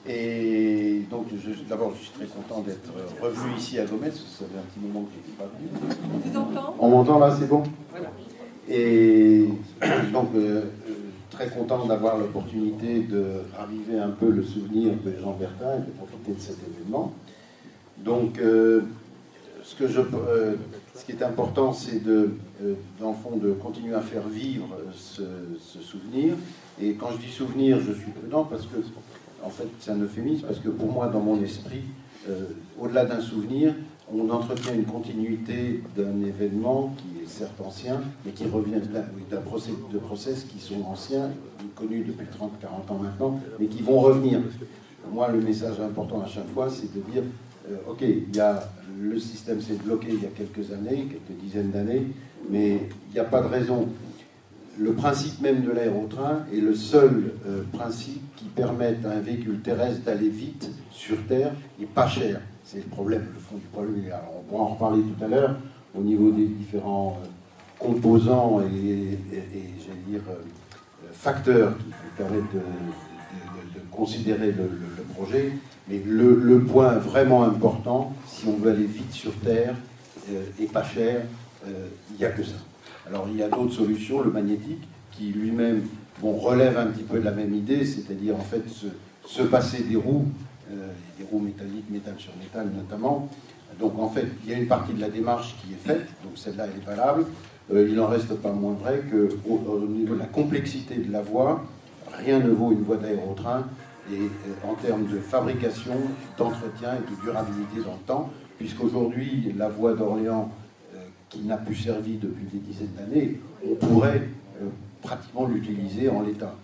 Et donc, d'abord, je suis très content d'être revenu ici à Gomez, parce que ça fait un petit moment que je n'étais pas venu. On vous entend ? On m'entend là, c'est bon ? Voilà. Et donc, très content d'avoir l'opportunité de raviver un peu le souvenir de Jean Bertin et de profiter de cet événement. Donc, ce qui est important, c'est dans le fond, de continuer à faire vivre ce souvenir. Et quand je dis souvenir, je suis prudent parce que, en fait, c'est un euphémisme, parce que pour moi, dans mon esprit, au-delà d'un souvenir, on entretient une continuité d'un événement qui est certes ancien, mais qui revient de process qui sont anciens, connus depuis 30-40 ans maintenant, mais qui vont revenir. Pour moi, le message important à chaque fois, c'est de dire, ok, le système s'est bloqué il y a quelques années, quelques dizaines d'années, mais il n'y a pas de raison. Le principe même de l'aérotrain est le seul principe qui permette à un véhicule terrestre d'aller vite sur Terre et pas cher. C'est le problème, le fond du problème. Alors, on pourra en reparler tout à l'heure au niveau des différents composants et j'allais dire, facteurs qui permettent de considérer le projet. Mais le point vraiment important, si on veut aller vite sur Terre et pas cher, il n'y a que ça. Alors il y a d'autres solutions, le magnétique, qui lui-même relève un petit peu de la même idée, c'est-à-dire en fait se passer des roues métalliques, métal sur métal notamment. Donc en fait, il y a une partie de la démarche qui est faite, donc celle-là elle est valable. Il n'en reste pas moins vrai qu'au niveau de la complexité de la voie, rien ne vaut une voie d'aérotrain et en termes de fabrication, d'entretien et de durabilité dans le temps, puisqu'aujourd'hui la voie d'Orléans qui n'a plus servi depuis des dizaines d'années, on pourrait pratiquement l'utiliser en l'état.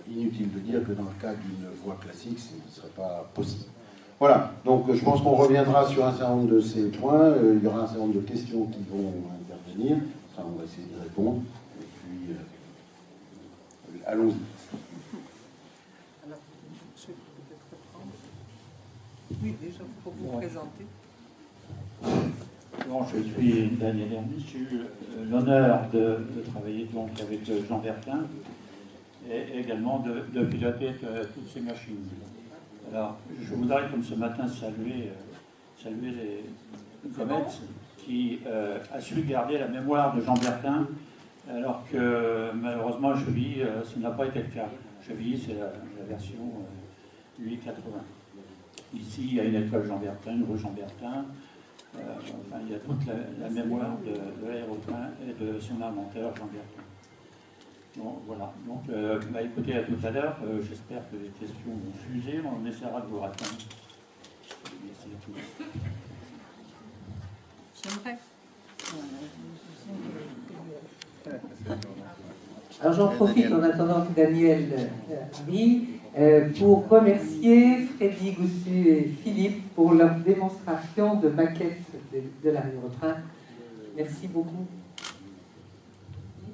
Inutile de dire que dans le cas d'une voie classique, ce ne serait pas possible. Voilà, donc je pense qu'on reviendra sur un certain nombre de ces points. Il y aura un certain nombre de questions qui vont intervenir. Ça, on va essayer de répondre. Et puis, allons-y. Alors, je vais peut-être reprendre. Oui, déjà, pour vous présenter. Bon, je suis Daniel Hermis, j'ai eu l'honneur de travailler donc avec Jean Bertin et également de piloter toutes ces machines. Alors, je voudrais, comme ce matin, saluer les Comex qui a su garder la mémoire de Jean Bertin, alors que malheureusement, à Chevilly, ça n'a pas été le cas. Chevilly, c'est la version 880. Ici, il y a une école Jean Bertin, une rue Jean Bertin. Enfin, il y a toute la mémoire de l'aérotrain et de son inventeur, Jean Bertin. Bon, voilà. Donc, écoutez, à tout à l'heure. J'espère que les questions vont fuser. On essaiera de vous répondre. Merci à tous. J'aimerais. Alors j'en profite en attendant que Daniel arrive pour remercier Freddy Goussu et Philippe pour leur démonstration de maquette de l'aérotrain. Merci beaucoup.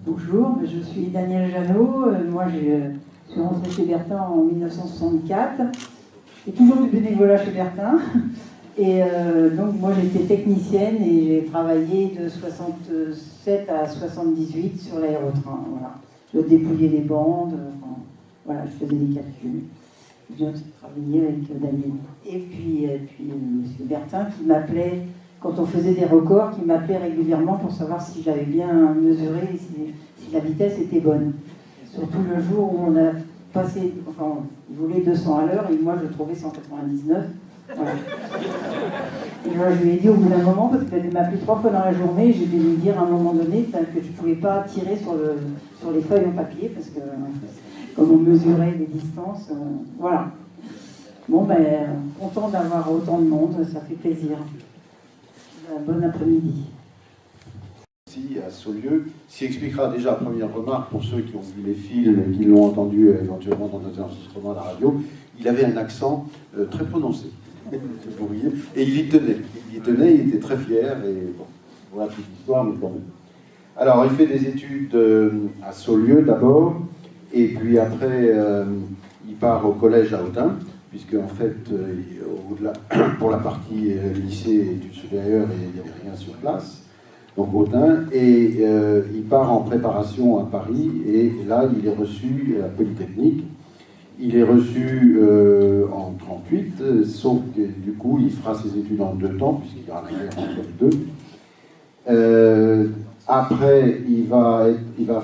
Bonjour, je suis Daniel Jeannot. Moi, je suis rentrée chez Bertin en 1964. J'ai toujours du bénévolat chez Bertin. Et donc, moi, j'étais technicienne et j'ai travaillé de 67 à 78 sur l'aérotrain. Voilà. Je dépouillais les bandes. Enfin, voilà, je faisais des calculs. J'ai bien travaillé avec Daniel. Et puis M. Bertin qui m'appelait, quand on faisait des records, qui m'appelait régulièrement pour savoir si j'avais bien mesuré et si la vitesse était bonne. Surtout le jour où on a passé, enfin, il voulait 200 à l'heure et moi je trouvais 199. Voilà. Et là, je lui ai dit au bout d'un moment, parce qu'elle m'a appelé 3 fois dans la journée, j'ai dû lui dire à un moment donné que je ne pouvais pas tirer sur les feuilles en papier, parce que comme on mesurait les distances, voilà. Bon, content d'avoir autant de monde, ça fait plaisir. Bon après-midi. Ici, à Saulieu, ce qui expliquera déjà, première remarque, pour ceux qui ont vu les films et qui l'ont entendu éventuellement dans nos enregistrements à la radio, il avait un accent très prononcé. Et il y tenait. Il était très fier. Et bon, voilà toute l'histoire, mais quand même. Alors, il fait des études à Saulieu d'abord, et puis après, il part au collège à Autun, puisque en fait, au-delà, pour la partie lycée et études supérieures, il n'y avait rien sur place. Donc Autun, et il part en préparation à Paris, et là, il est reçu à la Polytechnique. Il est reçu en sauf que du coup, il fera ses études en 2 temps, puisqu'il y aura la guerre entre les deux. Après, il va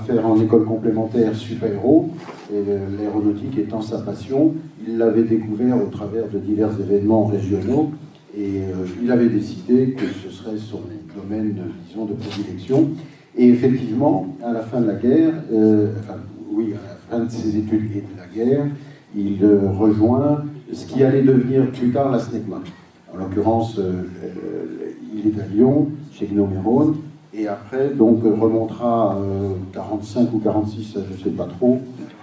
faire en école complémentaire super-héros, et l'aéronautique étant sa passion, il l'avait découvert au travers de divers événements régionaux, et il avait décidé que ce serait son domaine, disons, de prédilection. Et effectivement, à la fin de la guerre, à la fin de ses études et de la guerre, il rejoint ce qui allait devenir plus tard la SNECMA. En l'occurrence, il est à Lyon, chez Gnome, et après, donc, remontera 45 ou 46, je ne sais pas trop,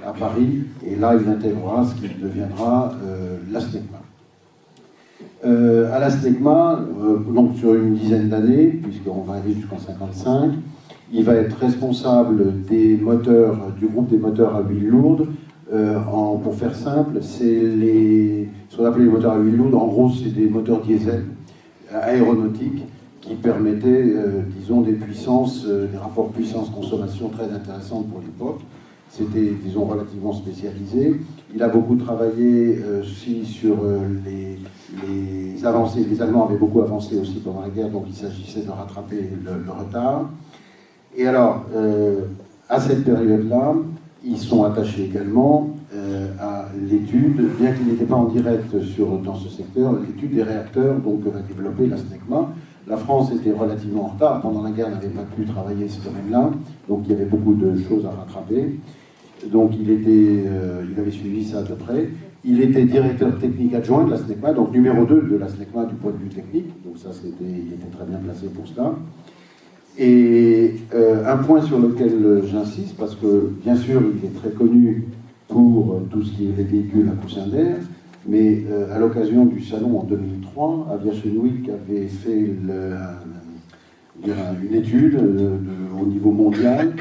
à Paris, et là, il intégrera ce qui deviendra la SNECMA. À la SNECMA, donc sur une dizaine d'années, puisqu'on va aller jusqu'en 55, il va être responsable des moteurs, du groupe des moteurs à huile lourde. Pour faire simple, c'est ce qu'on appelle les moteurs à huile lourde. En gros, c'est des moteurs diesel aéronautiques qui permettaient, disons, des puissances, des rapports puissance-consommation très intéressants pour l'époque. C'était, disons, relativement spécialisé. Il a beaucoup travaillé aussi sur les avancées. Les Allemands avaient beaucoup avancé aussi pendant la guerre, donc il s'agissait de rattraper le retard. Et alors, à cette période-là, ils sont attachés également à l'étude, bien qu'il n'était pas en direct dans ce secteur, l'étude des réacteurs, donc que va développer la SNECMA. La France était relativement en retard. Pendant la guerre, elle n'avait pas pu travailler ce domaine-là, donc il y avait beaucoup de choses à rattraper. Donc il avait suivi ça de près. Il était directeur technique adjoint de la SNECMA, donc numéro 2 de la SNECMA du point de vue technique. Donc ça, il était très bien placé pour cela. Et un point sur lequel j'insiste, parce que bien sûr, il est très connu pour tout ce qui est les véhicules à coussin d'air, mais à l'occasion du salon en 2003, Aviation Week avait fait une étude au niveau mondial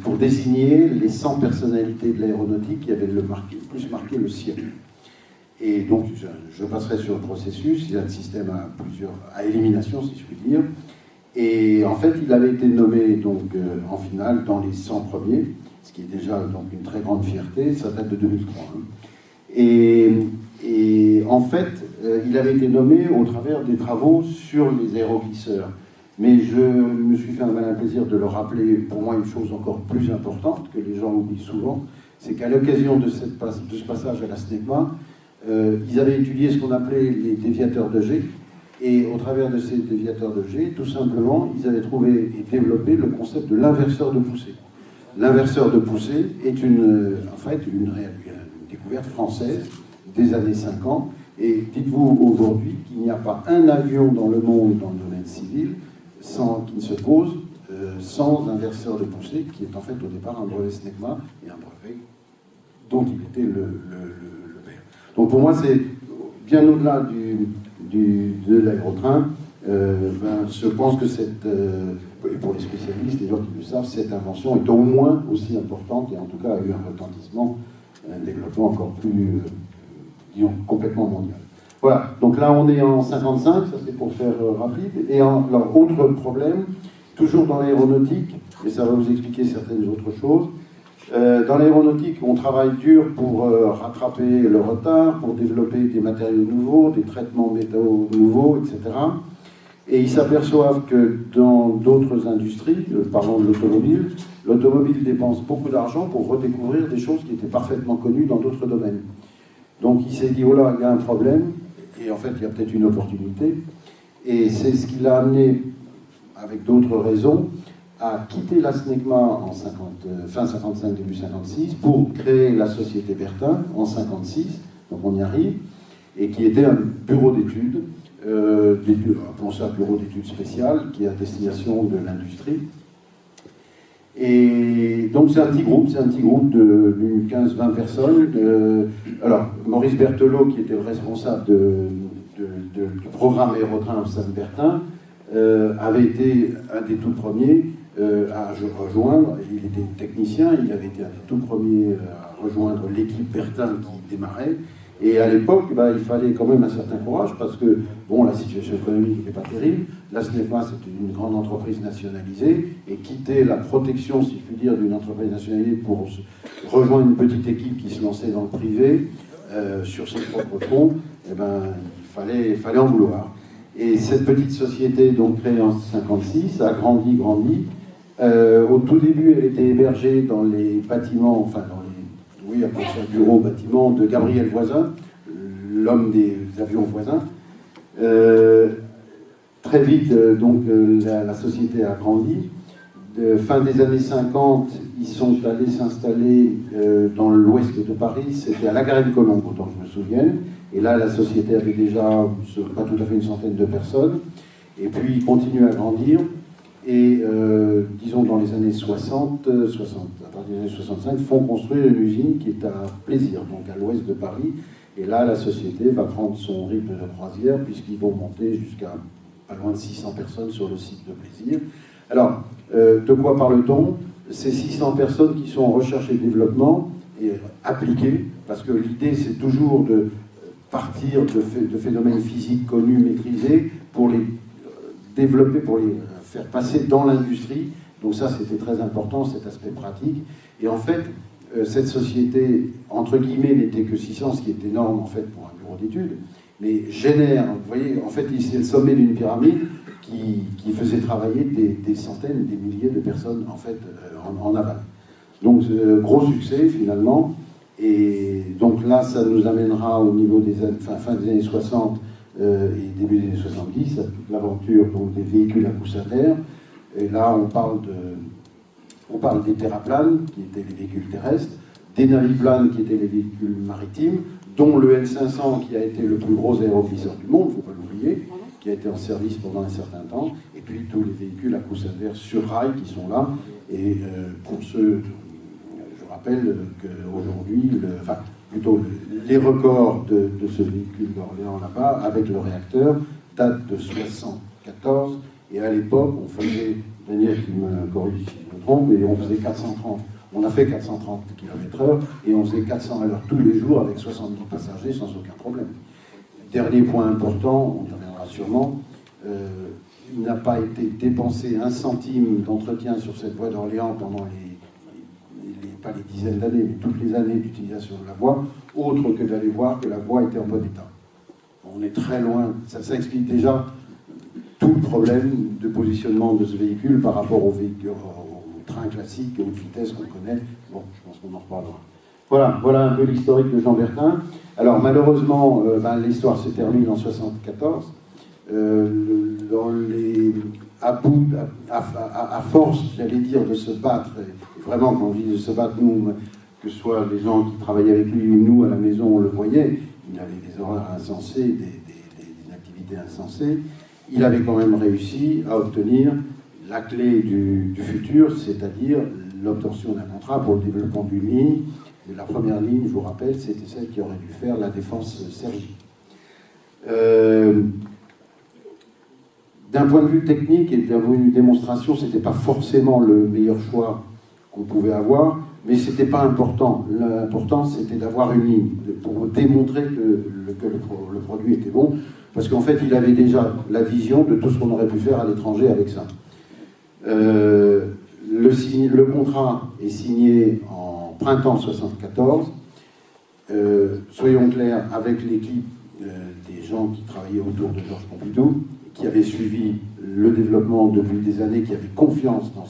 pour désigner les 100 personnalités de l'aéronautique qui avaient le plus marqué le siècle. Et donc, je passerai sur le processus. Il y a un système à élimination, si je puis dire. Et en fait, il avait été nommé donc, en finale dans les 100 premiers, ce qui est déjà donc, une très grande fierté. Ça date de 2003. Hein. Et en fait, il avait été nommé au travers des travaux sur les aéroglisseurs. Mais je me suis fait un malin plaisir de le rappeler, pour moi, une chose encore plus importante que les gens oublient souvent, c'est qu'à l'occasion de ce passage à la SNECMA, ils avaient étudié ce qu'on appelait les déviateurs de G. Et au travers de ces déviateurs de G, tout simplement, ils avaient trouvé et développé le concept de l'inverseur de poussée. L'inverseur de poussée est une découverte française des années 50. Et dites-vous aujourd'hui qu'il n'y a pas un avion dans le monde, dans le domaine civil, qui ne se pose sans inverseur de poussée, qui est en fait au départ un brevet SNECMA et un brevet dont il était le père. Donc pour moi, c'est bien au-delà de l'aérotrain. Je pense que et pour les spécialistes, les gens qui le savent, cette invention est au moins aussi importante et en tout cas a eu un retentissement, un développement encore plus, disons, complètement mondial. Voilà, donc là on est en 55, ça c'est pour faire rapide. Et alors, autre problème, toujours dans l'aéronautique, et ça va vous expliquer certaines autres choses. Dans l'aéronautique, on travaille dur pour rattraper le retard, pour développer des matériaux nouveaux, des traitements métaux nouveaux, etc. Et ils s'aperçoivent que dans d'autres industries, parlons de l'automobile, l'automobile dépense beaucoup d'argent pour redécouvrir des choses qui étaient parfaitement connues dans d'autres domaines. Donc il s'est dit, oh là, il y a un problème, et en fait il y a peut-être une opportunité. Et c'est ce qui l'a amené, avec d'autres raisons, à quitter la SNECMA en fin 55, début 56, pour créer la société Bertin en 56, donc on y arrive, et qui était un bureau d'études, appelons ça bureau d'études spéciales, qui est à destination de l'industrie. Et donc c'est un petit groupe de 15-20 personnes. Alors, Maurice Berthelot, qui était le responsable du programme aérotrin au sein de Bertin, avait été un des tout premiers à rejoindre. Il était technicien, il avait été un des tout premiers à rejoindre l'équipe Bertin qui démarrait. Et à l'époque, il fallait quand même un certain courage parce que, bon, la situation économique n'était pas terrible. La SNECMA, c'était une grande entreprise nationalisée et quitter la protection, si je puis dire, d'une entreprise nationalisée pour rejoindre une petite équipe qui se lançait dans le privé, sur ses propres fonds, eh ben, il fallait en vouloir. Et cette petite société, donc créée en 1956, a grandi. Au tout début, elle était hébergée dans les bâtiments, enfin dans les, oui, après ça, bureaux, bâtiments de Gabriel Voisin, l'homme des avions voisins. Très vite, la société a grandi. Fin des années 50, ils sont allés s'installer dans l'ouest de Paris, c'était à la Garenne-Colombes, autant que je me souvienne. Et là, la société avait déjà pas tout à fait une centaine de personnes. Et puis, ils continuent à grandir. Et, disons, dans les années 60, à partir des années 65, font construire une usine qui est à Plaisir, donc à l'ouest de Paris. Et là, la société va prendre son rythme de croisière, puisqu'ils vont monter jusqu'à pas loin de 600 personnes sur le site de Plaisir. Alors, de quoi parle-t-on? Ces 600 personnes qui sont en recherche et développement et appliquées, parce que l'idée, c'est toujours de partir de phénomènes physiques connus, maîtrisés, pour les développer, pour les faire passer dans l'industrie. Donc ça, c'était très important, cet aspect pratique. Et en fait, cette société, entre guillemets, n'était que 600, ce qui est énorme, en fait, pour un bureau d'études, mais génère, vous voyez, en fait, c'est le sommet d'une pyramide qui faisait travailler des centaines, des milliers de personnes, en fait, en aval. Donc, gros succès, finalement. Et donc là, ça nous amènera au niveau des fin des années 60 et début des années 70, à toute l'aventure des véhicules à coussin d'air. Et là, on parle des terraplanes, qui étaient les véhicules terrestres, des naviplanes, qui étaient les véhicules maritimes, dont le N500, qui a été le plus gros aéroglisseur du monde, il ne faut pas l'oublier, qui a été en service pendant un certain temps, et puis tous les véhicules à coussin d'air sur rail qui sont là. Et pour ceux, je rappelle qu'aujourd'hui, les records de ce véhicule d'Orléans là-bas, avec le réacteur, datent de 1974, et à l'époque, on faisait, Daniel qui me corrige si je me trompe, et on faisait 430. On a fait 430 km/h, et on faisait 400 à l'heure tous les jours avec 70 passagers sans aucun problème. Dernier point important, on y reviendra sûrement, il n'a pas été dépensé un centime d'entretien sur cette voie d'Orléans pendant pas les dizaines d'années, mais toutes les années d'utilisation de la voie, autre que d'aller voir que la voie était en bon état. On est très loin, ça explique déjà tout le problème de positionnement de ce véhicule par rapport au train classique, aux vitesses qu'on connaît. Bon, je pense qu'on en reparlera. Voilà un peu l'historique de Jean Bertin. Alors malheureusement, l'histoire se termine en 1974. À force, j'allais dire, de se battre, et vraiment quand on dit de se battre, nous, que ce soit les gens qui travaillaient avec lui ou nous à la maison, on le voyait, il avait des horaires insensés, des activités insensées. Il avait quand même réussi à obtenir la clé du futur, c'est-à-dire l'obtention d'un contrat pour le développement d'une ligne. Et la première ligne, je vous rappelle, c'était celle qui aurait dû faire la défense Cergy. D'un point de vue technique et d'un point de vue démonstration, ce n'était pas forcément le meilleur choix qu'on pouvait avoir, mais ce n'était pas important. L'important, c'était d'avoir une ligne pour démontrer que le produit était bon, parce qu'en fait, il avait déjà la vision de tout ce qu'on aurait pu faire à l'étranger avec ça. Le contrat est signé en printemps 1974. Soyons clairs, avec l'équipe des gens qui travaillaient autour de Georges Pompidou, qui avaient suivi le développement depuis des années, qui avaient confiance dans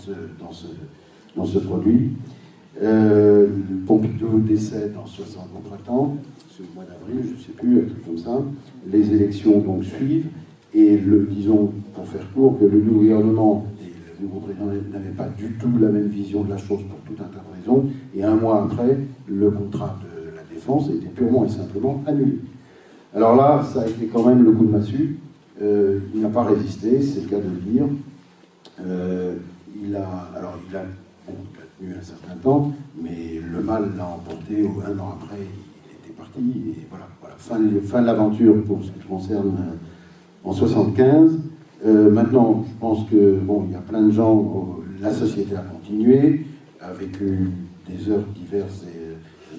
ce produit. Pompidou décède au printemps, c'est au mois d'avril, je ne sais plus, un truc comme ça. Les élections donc suivent, et disons, pour faire court, que le nouveau gouvernement et le nouveau président n'avaient pas du tout la même vision de la chose pour tout un tas de raisons, et un mois après, le contrat de la défense était purement et simplement annulé. Alors là, ça a été quand même le coup de massue. Il n'a pas résisté, c'est le cas de le dire. Il a tenu un certain temps, mais le mal l'a emporté. Un an après, il était parti. Et voilà. Fin de l'aventure pour ce qui me concerne en 1975. Maintenant, je pense que il y a plein de gens. La société a continué, a vécu des heures diverses,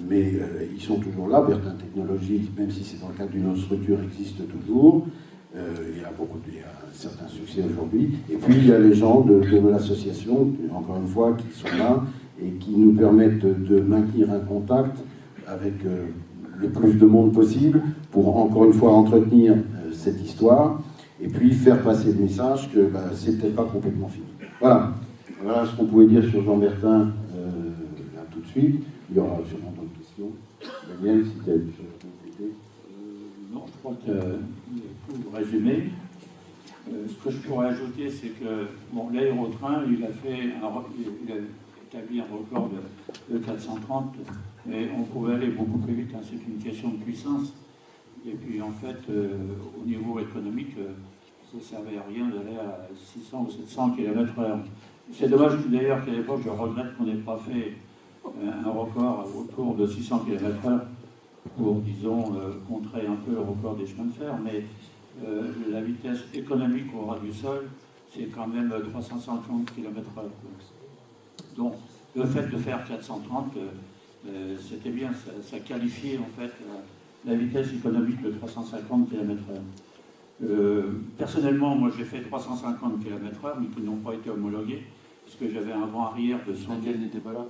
mais ils sont toujours là. Bertin Technologies, même si c'est dans le cadre d'une autre structure, existe toujours. Il y a un certain succès aujourd'hui. Et puis il y a les gens de l'association, encore une fois, qui sont là et qui nous permettent de maintenir un contact avec le plus de monde possible pour, encore une fois, entretenir cette histoire et puis faire passer le message que c'est peut-être pas complètement fini. Voilà. Voilà ce qu'on pouvait dire sur Jean Bertin là, tout de suite. Il y aura sûrement d'autres questions. Daniel, si tu as des choses à compléter. Non, je crois que pour résumer, ce que je pourrais ajouter, c'est que bon, l'aérotrain, il a établi un record de 430, mais on pouvait aller beaucoup plus vite, hein, c'est une question de puissance. Et puis en fait, au niveau économique, ça ne servait à rien d'aller à 600 ou 700 km/h. C'est dommage d'ailleurs qu'à l'époque, je regrette qu'on n'ait pas fait un record autour de 600 km/h pour, disons, contrer un peu le record des chemins de fer, mais la vitesse économique au ras du sol, c'est quand même 350 km/h. Donc, le fait de faire 430, c'était bien, ça qualifiait en fait la vitesse économique de 350 km/h. Personnellement, moi j'ai fait 350 km/h, mais qui n'ont pas été homologués, parce que j'avais un vent arrière de 100 km/h.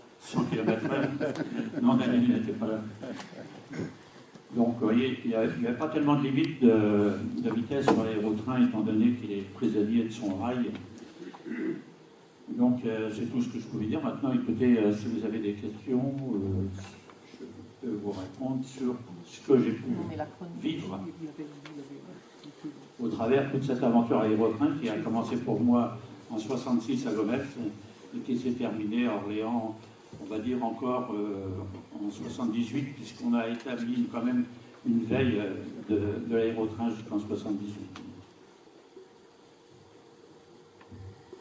Non, Daniel n'était pas là. Donc, vous voyez, il n'y avait pas tellement de limite de vitesse sur l'aérotrain, étant donné qu'il est prisonnier de son rail. Donc, c'est tout ce que je pouvais dire. Maintenant, écoutez, si vous avez des questions, je peux vous répondre sur ce que j'ai pu vivre au travers de toute cette aventure aérotrain qui a commencé pour moi en 66 à Gomez et qui s'est terminée à Orléans, on va dire encore en 78, puisqu'on a établi quand même une veille de l'aérotrain jusqu'en 78.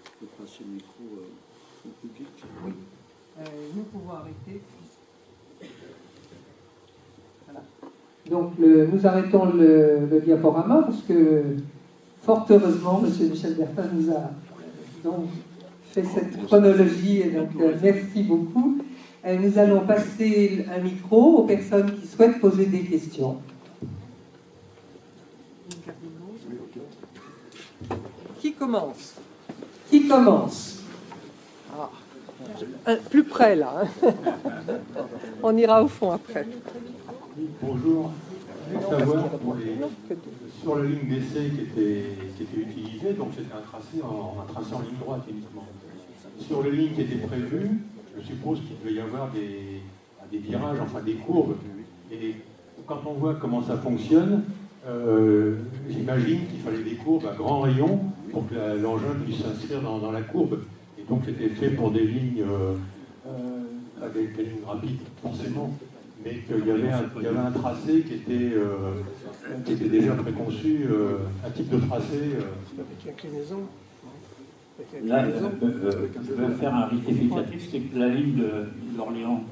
Je peux passer le micro au public. Oui, nous pouvons arrêter. Voilà. Donc nous arrêtons le diaporama parce que fort heureusement, M. Michel Bertin nous a donc fait cette chronologie et donc merci beaucoup. Nous allons passer un micro aux personnes qui souhaitent poser des questions. Qui commence? Qui commence? Plus près là. Hein. On ira au fond après. Bonjour. Je voulais savoir sur la ligne d'essai qui était utilisée, donc c'était un tracé en ligne droite uniquement. Sur les lignes qui étaient prévues, je suppose qu'il devait y avoir des virages, enfin des courbes. Et quand on voit comment ça fonctionne, j'imagine qu'il fallait des courbes à grand rayon pour que l'engin puisse s'inscrire dans la courbe. Et donc c'était fait pour des lignes avec des lignes rapides, forcément. Mais qu'il y avait un tracé qui était déjà préconçu, un type de tracé. Avec inclinaison. Là, je vais faire un rectificatif, c'est que la ligne d'Orléans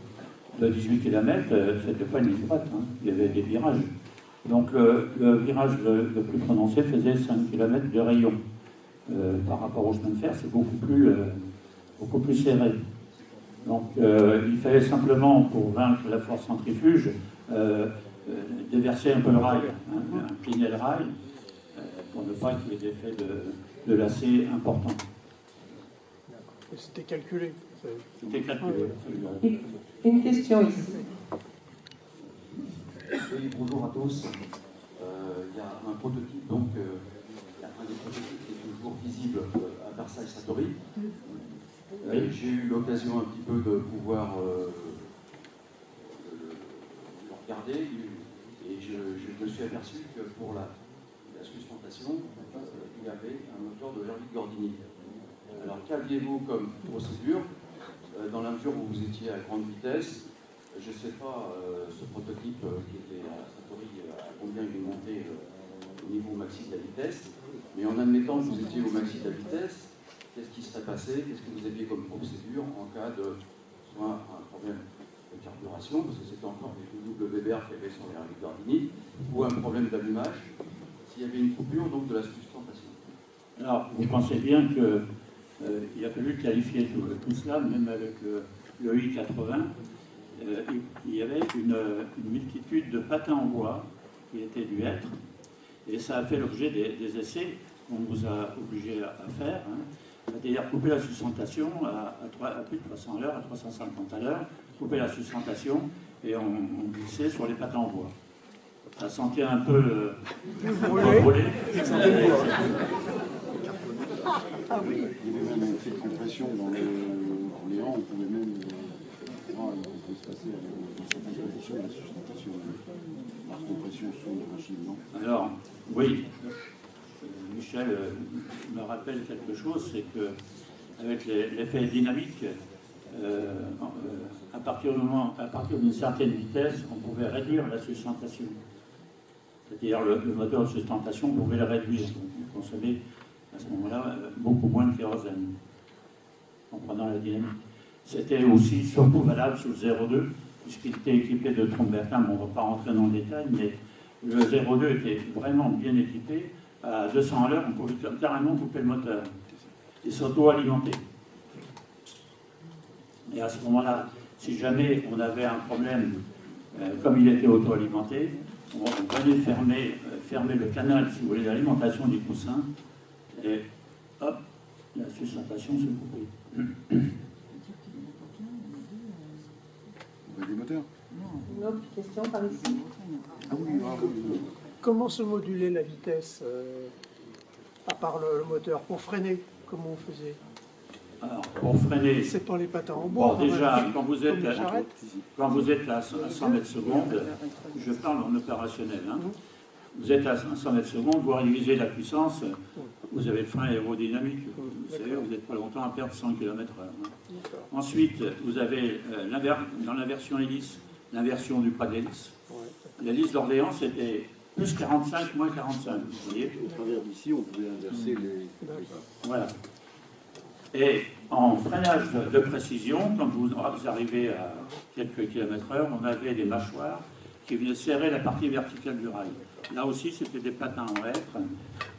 de 18 km, c'était pas une ligne droite, hein. Il y avait des virages. Donc le virage le plus prononcé faisait 5 km de rayon. Par rapport au chemin de fer, c'est beaucoup plus serré. Donc il fallait simplement, pour vaincre la force centrifuge, déverser un peu le rail, hein, incliner le rail, pour ne pas qu'il y ait d'effet de lacet important. C'était calculé. C'était calculé. Une question ici. Oui, bonjour à tous. Il y a un prototype, donc un des prototypes qui est toujours visible à Versailles-Satori. J'ai eu l'occasion un petit peu de pouvoir le regarder et je me suis aperçu que pour la sustentation, il y avait un moteur de Gervais-Gordini. Alors qu'aviez-vous comme procédure dans la mesure où vous étiez à grande vitesse? Je ne sais pas, ce prototype qui était à Satori, à combien il est monté au niveau maxi de la vitesse, mais en admettant que vous étiez au maxi de la vitesse, qu'est-ce qui serait passé? Qu'est-ce que vous aviez comme procédure en cas de soit un problème de carburation, parce que c'était encore des WBR qui avaient sur les Gervais-Gordini, ou un problème d'allumage, s'il y avait une coupure donc de la sustentation? Alors, vous pensez bien qu'il a fallu qualifier tout cela, même avec le I-80. Il y avait une multitude de patins en bois qui étaient dû être, et ça a fait l'objet des essais qu'on vous a obligé à faire, hein. C'est-à-dire couper la sustentation à plus de 300 à l'heure, à 350 à l'heure, couper la sustentation et on glissait sur les patins en bois. Ça sentait un peu Brûlé. Ah oui. Il y avait même un effet de compression dans Orléans, on pouvait même on peut se passer dans certaines positions de la sustentation par compression sous la machine, non? Alors, oui, Michel me rappelle quelque chose, c'est que avec l'effet dynamique, à partir d'une certaine vitesse, on pouvait réduire la sustentation. C'est-à-dire le moteur de sustentation, on pouvait le réduire. Donc, on consommait à ce moment-là beaucoup moins de kérosène, en prenant la dynamique. C'était aussi surtout valable sur le 02, puisqu'il était équipé de trompes Bertin. Bon, on ne va pas rentrer dans le détail, mais le 02 était vraiment bien équipé. À 200 à l'heure, on pouvait carrément couper le moteur et s'auto-alimenter. Et à ce moment-là, si jamais on avait un problème, comme il était auto-alimenté, on venait fermer le canal, si vous voulez, d'alimentation du coussin, et hop, la sustentation se coupait. Des moteurs. Une autre question par ici? Comment se modulait la vitesse, à part le moteur, pour freiner? Comment on faisait? Alors, pour freiner, C'est pas les patins en bois. bon, déjà, même, quand vous êtes comme à 100 mètres secondes, je parle en opérationnel, hein, vous êtes à 100 mètres secondes, vous réduisez la puissance, vous avez le frein aérodynamique, vous savez, vous n'êtes pas longtemps à perdre 100 km/h. Hein. Ensuite, vous avez dans la version hélice, l'inversion du pas de l'hélice. L'hélice d'Orléans, c'était plus 45, moins 45, vous voyez. Au travers d'ici, on pouvait inverser les... Voilà. Et en freinage de précision, quand vous arrivez à quelques kilomètres/heure, on avait des mâchoires qui venaient serrer la partie verticale du rail. Là aussi, c'était des patins en hêtre.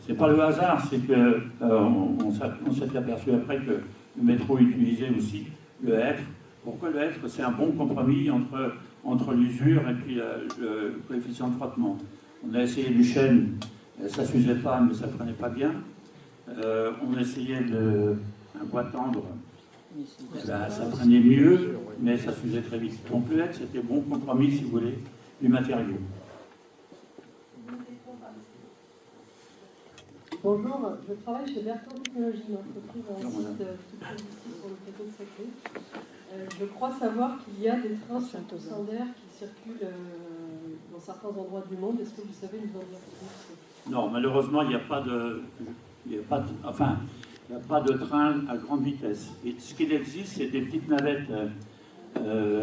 C'est pas le hasard, c'est que on s'est aperçu après que le métro utilisait aussi le hêtre. Pourquoi le hêtre? C'est un bon compromis entre l'usure et puis le coefficient de frottement. On a essayé du chêne, ça ne s'usait pas, mais ça ne freinait pas bien. On essayait un bois tendre, ça freinait mieux, mais ça s'usait très vite. Donc le hêtre, c'était bon compromis, si vous voulez, du matériau. Bonjour, je travaille chez Bertrand Technologies, une entreprise en site tout près d'ici sur le plateau de Saclay. Je crois savoir qu'il y a des trains sur Toussaint d'air qui circulent dans certains endroits du monde. Est-ce que vous savez nous en dire plus? Non, malheureusement, il n'y a pas de train à grande vitesse. Et ce qu'il existe, c'est des petites navettes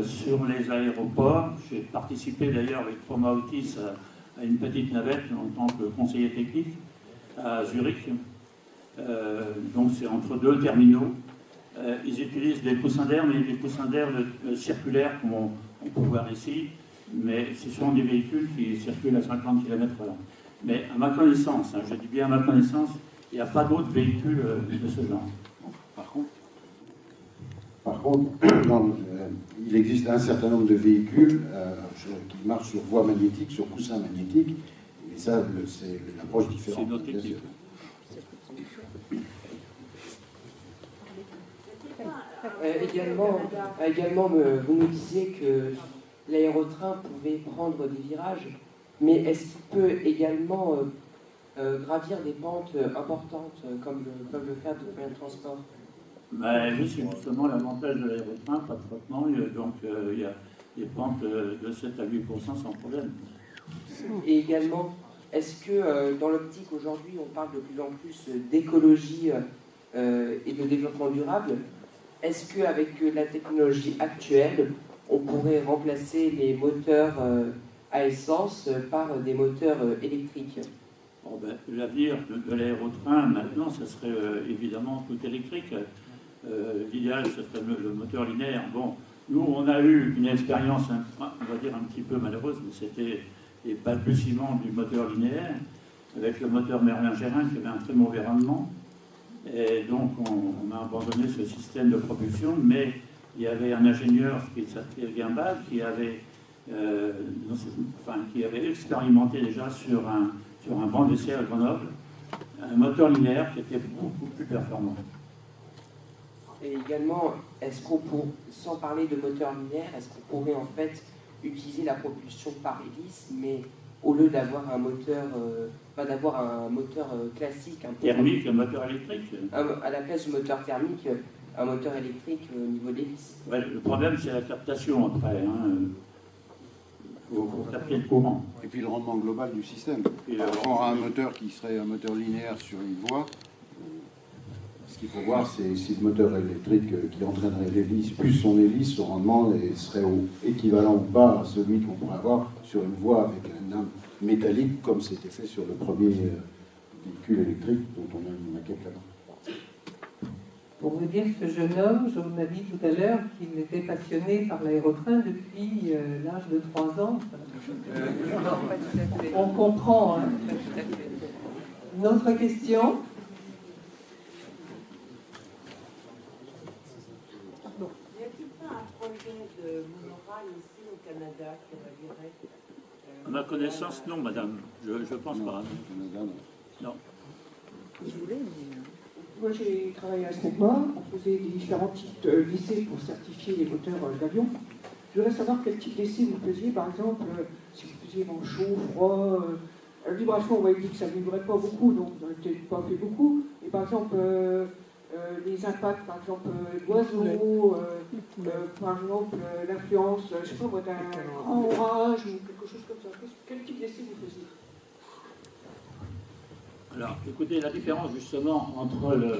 sur les aéroports. J'ai participé d'ailleurs avec Thomas Otis à une petite navette en tant que conseiller technique à Zurich. Donc c'est entre deux terminaux. Ils utilisent des coussins d'air, mais des coussins d'air circulaires, comme on peut voir ici, mais ce sont des véhicules qui circulent à 50 km/h. Mais à ma connaissance, je dis bien à ma connaissance, il n'y a pas d'autres véhicules de ce genre. Par contre, il existe un certain nombre de véhicules qui marchent sur voie magnétique, sur coussins magnétiques, mais ça, c'est une approche différente. C'est notre technique. Également, vous nous disiez que l'aérotrain pouvait prendre des virages, mais est-ce qu'il peut également gravir des pentes importantes comme le faire de moyens de transport? Ben, oui, c'est justement l'avantage de l'aérotrain, pas de frottement, donc il y a des pentes de 7 à 8% sans problème. Et également, est-ce que dans l'optique aujourd'hui, on parle de plus en plus d'écologie et de développement durable? Est-ce qu'avec la technologie actuelle, on pourrait remplacer les moteurs à essence par des moteurs électriques? Bon, ben, l'avenir de l'aérotrain, maintenant, ce serait évidemment tout électrique. L'idéal, ce serait le moteur linéaire. Bon, nous, on a eu une expérience, on va dire un petit peu malheureuse, mais c'était les balbutiements du moteur linéaire, avec le moteur Merlin-Gérin qui avait un très mauvais rendement. Et donc, on a abandonné ce système de propulsion, mais il y avait un ingénieur qui s'appelait Guimbal qui avait expérimenté déjà sur un banc d'essai à Grenoble, un moteur linéaire qui était beaucoup plus performant. Et également, sans parler de moteur linéaire, est-ce qu'on pourrait en fait utiliser la propulsion par hélice, mais au lieu d'avoir un moteur, pas d'avoir un moteur classique, un peu thermique, un moteur électrique. à la place du moteur thermique, un moteur électrique au niveau de l'hélice. Ouais, le problème, c'est la captation après. Il faut capter le courant. Et puis le rendement global du système. Et Par rapport à un moteur qui serait un moteur linéaire sur une voie, ce qu'il faut voir, c'est si le moteur électrique qui entraînerait l'hélice, plus son hélice, son rendement serait équivalent ou pas à celui qu'on pourrait avoir sur une voie avec un âme métallique, comme c'était fait sur le premier véhicule électrique dont on a une maquette là-bas. Pour vous dire, ce jeune homme, je vous ai dit tout à l'heure qu'il était passionné par l'aérotrain depuis l'âge de 3 ans. On comprend. Hein. Une autre question? Y a-t-il pas un projet de monorail ici au Canada qui relirait À ma connaissance, non, madame. Je ne pense pas. Non. Je voulais, mais... Moi, j'ai travaillé à SNECMA, on faisait des différents types d'essais pour certifier les moteurs d'avion. Je voudrais savoir quel type d'essai vous faisiez, par exemple, si vous faisiez vent chaud, froid, la vibration, on m'avait dit que ça ne vibrait pas beaucoup, donc vous n'avez peut-être pas fait beaucoup. Et par exemple, les impacts, par exemple, d'oiseaux, par exemple, l'influence, je ne sais pas moi, d'un grand orage ou quelque chose comme ça. Quel type d'essai vous faisiez? Alors, écoutez, la différence justement entre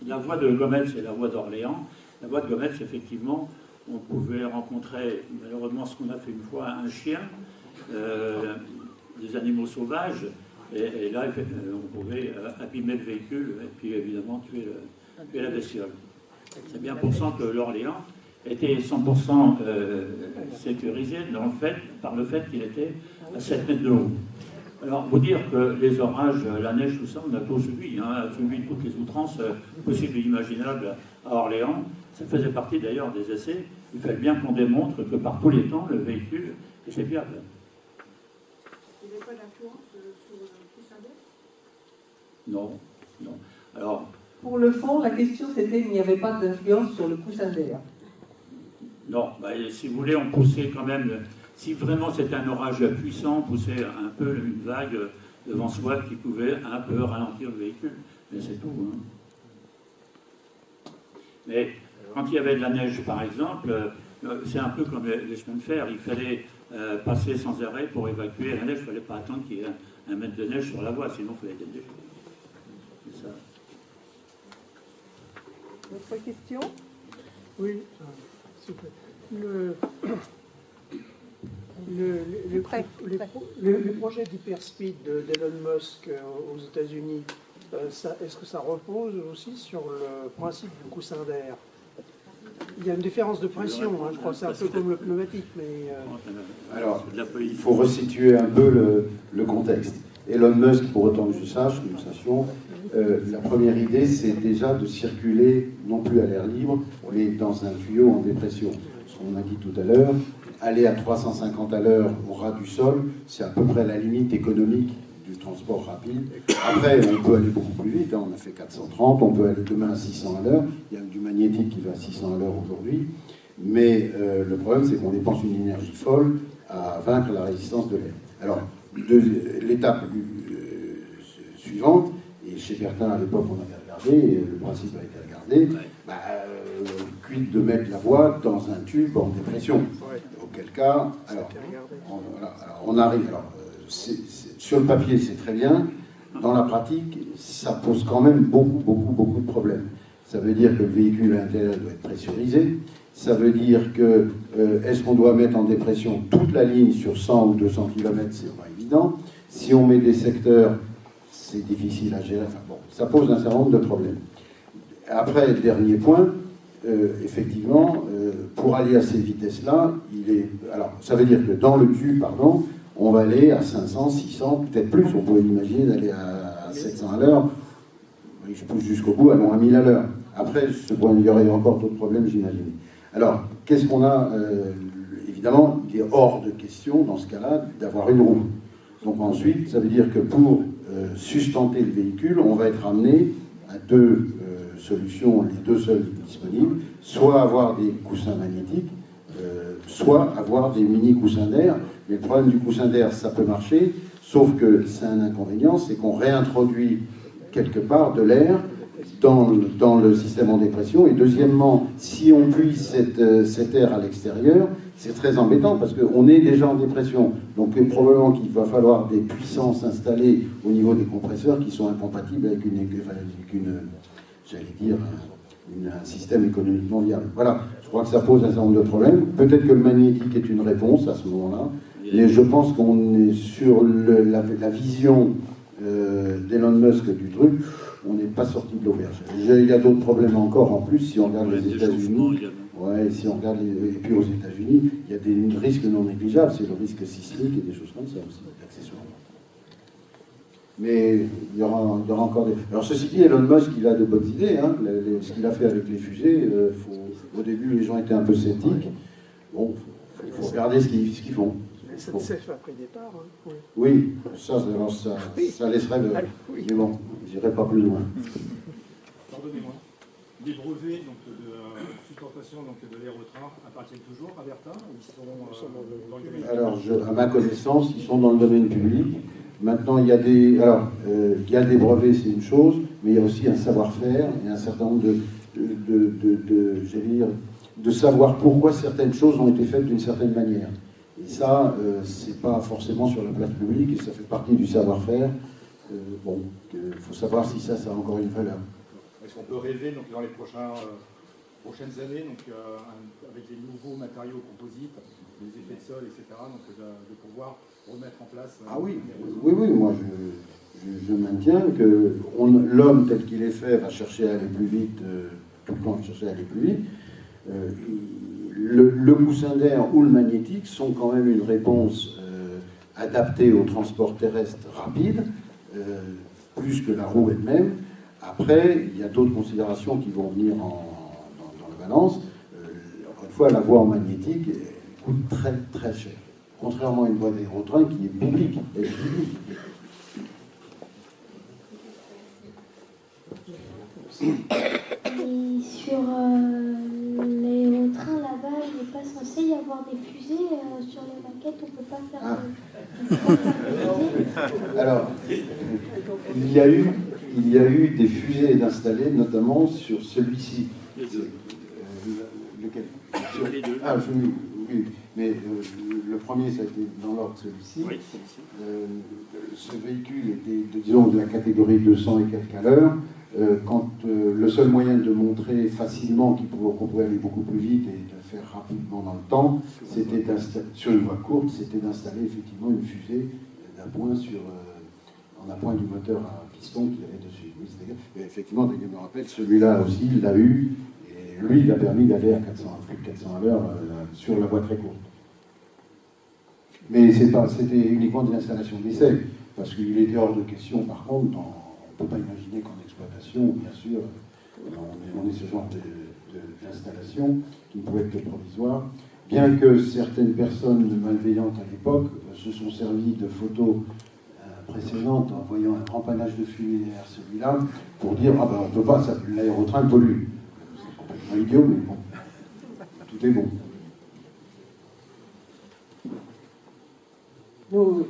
la voie de Gomez et la voie d'Orléans, la voie de Gomez, effectivement, on pouvait rencontrer, malheureusement, ce qu'on a fait une fois, un chien, des animaux sauvages, et là, on pouvait abîmer le véhicule et puis évidemment tuer la bestiole. C'est bien pour ça que l'Orléans était 100% sécurisé par le fait qu'il était à 7 mètres de haut. Alors, vous dire que les orages, la neige, tout ça, on a tout subi, subi toutes les outrances possibles et imaginables à Orléans. Ça faisait partie d'ailleurs des essais. Il fallait bien qu'on démontre que par tous les temps, le véhicule était fiable. Il n'y avait pas d'influence sur le coussin d'air? Non, non. Alors, pour le fond, la question c'était qu'il n'y avait pas d'influence sur le coussin d'air. Non, si vous voulez, on poussait quand même. Si vraiment c'était un orage puissant, on poussait un peu une vague de vent souave qui pouvait un peu ralentir le véhicule. Mais c'est tout. Hein. Mais quand il y avait de la neige, par exemple, c'est un peu comme les chemins de fer. Il fallait passer sans arrêt pour évacuer la neige. Il ne fallait pas attendre qu'il y ait un mètre de neige sur la voie, sinon il fallait déneiger. C'est ça. D'autres questions? Oui, s'il vous plaît. Le projet d'Hyperspeed d'Elon Musk aux États-Unis, est-ce que ça repose aussi sur le principe du coussin d'air? Il y a une différence de pression, hein, je crois que c'est un peu comme le pneumatique, mais... Alors, il faut resituer un peu le contexte. Elon Musk, pour autant que je sache, que nous sachions, la première idée, c'est déjà de circuler, non plus à l'air libre, mais dans un tuyau en dépression. Ce qu'on a dit tout à l'heure, aller à 350 à l'heure au ras du sol, c'est à peu près la limite économique du transport rapide. Après, on peut aller beaucoup plus vite, hein, on a fait 430, on peut aller demain à 600 à l'heure, il y a du magnétique qui va à 600 à l'heure aujourd'hui, mais le problème, c'est qu'on dépense une énergie folle à vaincre la résistance de l'air. Alors, l'étape suivante, et chez Bertin à l'époque on avait regardé, et le principe a été regardé, quid de mettre la voie dans un tube en dépression. Auquel cas, alors on arrive. Alors, sur le papier, c'est très bien. Dans la pratique, ça pose quand même beaucoup de problèmes. Ça veut dire que le véhicule à l'intérieur doit être pressurisé. Ça veut dire que est-ce qu'on doit mettre en dépression toute la ligne sur 100 ou 200 km, c'est pas évident. Si on met des secteurs, c'est difficile à gérer. Enfin, bon, ça pose un certain nombre de problèmes. Après, dernier point, effectivement, pour aller à ces vitesses-là, alors, ça veut dire que dans le tube, on va aller à 500, 600, peut-être plus. On pourrait imaginer d'aller à 700 à l'heure. Je pousse jusqu'au bout, allons à 1000 à l'heure. Après, il y aurait encore d'autres problèmes, j'imagine. Alors, qu'est-ce qu'on a Évidemment, il est hors de question, dans ce cas-là, d'avoir une roue. Donc ensuite, ça veut dire que pour sustenter le véhicule, on va être amené à deux solutions, les deux seules disponibles, soit avoir des coussins magnétiques, soit avoir des mini coussins d'air. Mais le problème du coussin d'air, ça peut marcher, sauf que c'est un inconvénient, c'est qu'on réintroduit quelque part de l'air dans le système en dépression. Et deuxièmement, si on puise cet air à l'extérieur, c'est très embêtant parce qu'on est déjà en dépression. Donc probablement qu'il va falloir des puissances installées au niveau des compresseurs qui sont incompatibles avec j'allais dire, un système économique mondial. Voilà, je crois que ça pose un certain nombre de problèmes. Peut-être que le magnétique est une réponse à ce moment-là, mais je pense qu'on est sur la vision d'Elon Musk du truc. On n'est pas sorti de l'auberge. Il y a d'autres problèmes encore en plus, si on regarde les États-Unis. Ouais, si on regarde et puis aux États-Unis, il y a des risques non négligeables, c'est le risque sismique et des choses comme ça aussi, accessoirement. Mais il y aura encore des... Alors ceci dit, Elon Musk, il a de bonnes idées. Hein. Ce qu'il a fait avec les fusées, au début, les gens étaient un peu sceptiques. Bon, il faut regarder ce qu'ils font. Mais ça SNCF a pris départ. Hein. Oui, ça laisse rêver. Mais bon, j'irai pas plus loin. Pardonnez-moi. Les brevets donc, de sustentation de l'aérotrain appartiennent toujours à Bertin ou ils sont dans le domaine public? Alors, à ma connaissance, ils sont dans le domaine public. Maintenant, il y a des brevets, c'est une chose, mais il y a aussi un savoir-faire et un certain nombre de savoir pourquoi certaines choses ont été faites d'une certaine manière. Et ça, c'est pas forcément sur la place publique et ça fait partie du savoir-faire. Bon, il faut savoir si ça a encore une valeur. Est-ce qu'on peut rêver donc, dans les prochaines années, donc, avec les nouveaux matériaux composites, les effets de sol, etc., donc, de pouvoir remettre en place... Ah oui, moi je maintiens que l'homme tel qu'il est fait va chercher à aller plus vite, tout le temps chercher à aller plus vite. Le coussin d'air ou le magnétique sont quand même une réponse adaptée au transport terrestre rapide, plus que la roue elle-même. Après, il y a d'autres considérations qui vont venir dans la balance. Encore une fois, la voie en magnétique coûte très très cher. Contrairement à une voie d'aérotrain qui est publique. Et sur l'aérotrain là-bas, il n'est pas censé y avoir des fusées sur les maquettes, on ne peut pas faire des fusées. Alors, il y a eu des fusées installées, notamment sur celui-ci. Lequel oui. Mais le premier, ça a été dans l'ordre celui-ci. Oui, ce véhicule était, disons, de la catégorie 200 et quelques à l'heure. Quand le seul moyen de montrer facilement qu'on pouvait aller beaucoup plus vite et de faire rapidement dans le temps, c'était sur une voie courte, c'était d'installer effectivement une fusée d'appoint en appoint du moteur à piston qu'il y avait dessus. Oui, effectivement, je me rappelle, celui-là aussi, il l'a eu, et lui, il a permis d'aller à plus de 400 à l'heure sur la voie très courte. Mais c'était uniquement des installations d'essai, parce qu'il était hors de question, par contre, on ne peut pas imaginer qu'en exploitation, bien sûr, on est ce genre d'installation qui ne pouvait être que provisoire, bien que certaines personnes malveillantes à l'époque se sont servies de photos précédentes en voyant un grand panache de fumée derrière celui-là pour dire « Ah ben on ne peut pas, l'aérotrain pollue ». C'est complètement idiot, mais bon, tout est bon.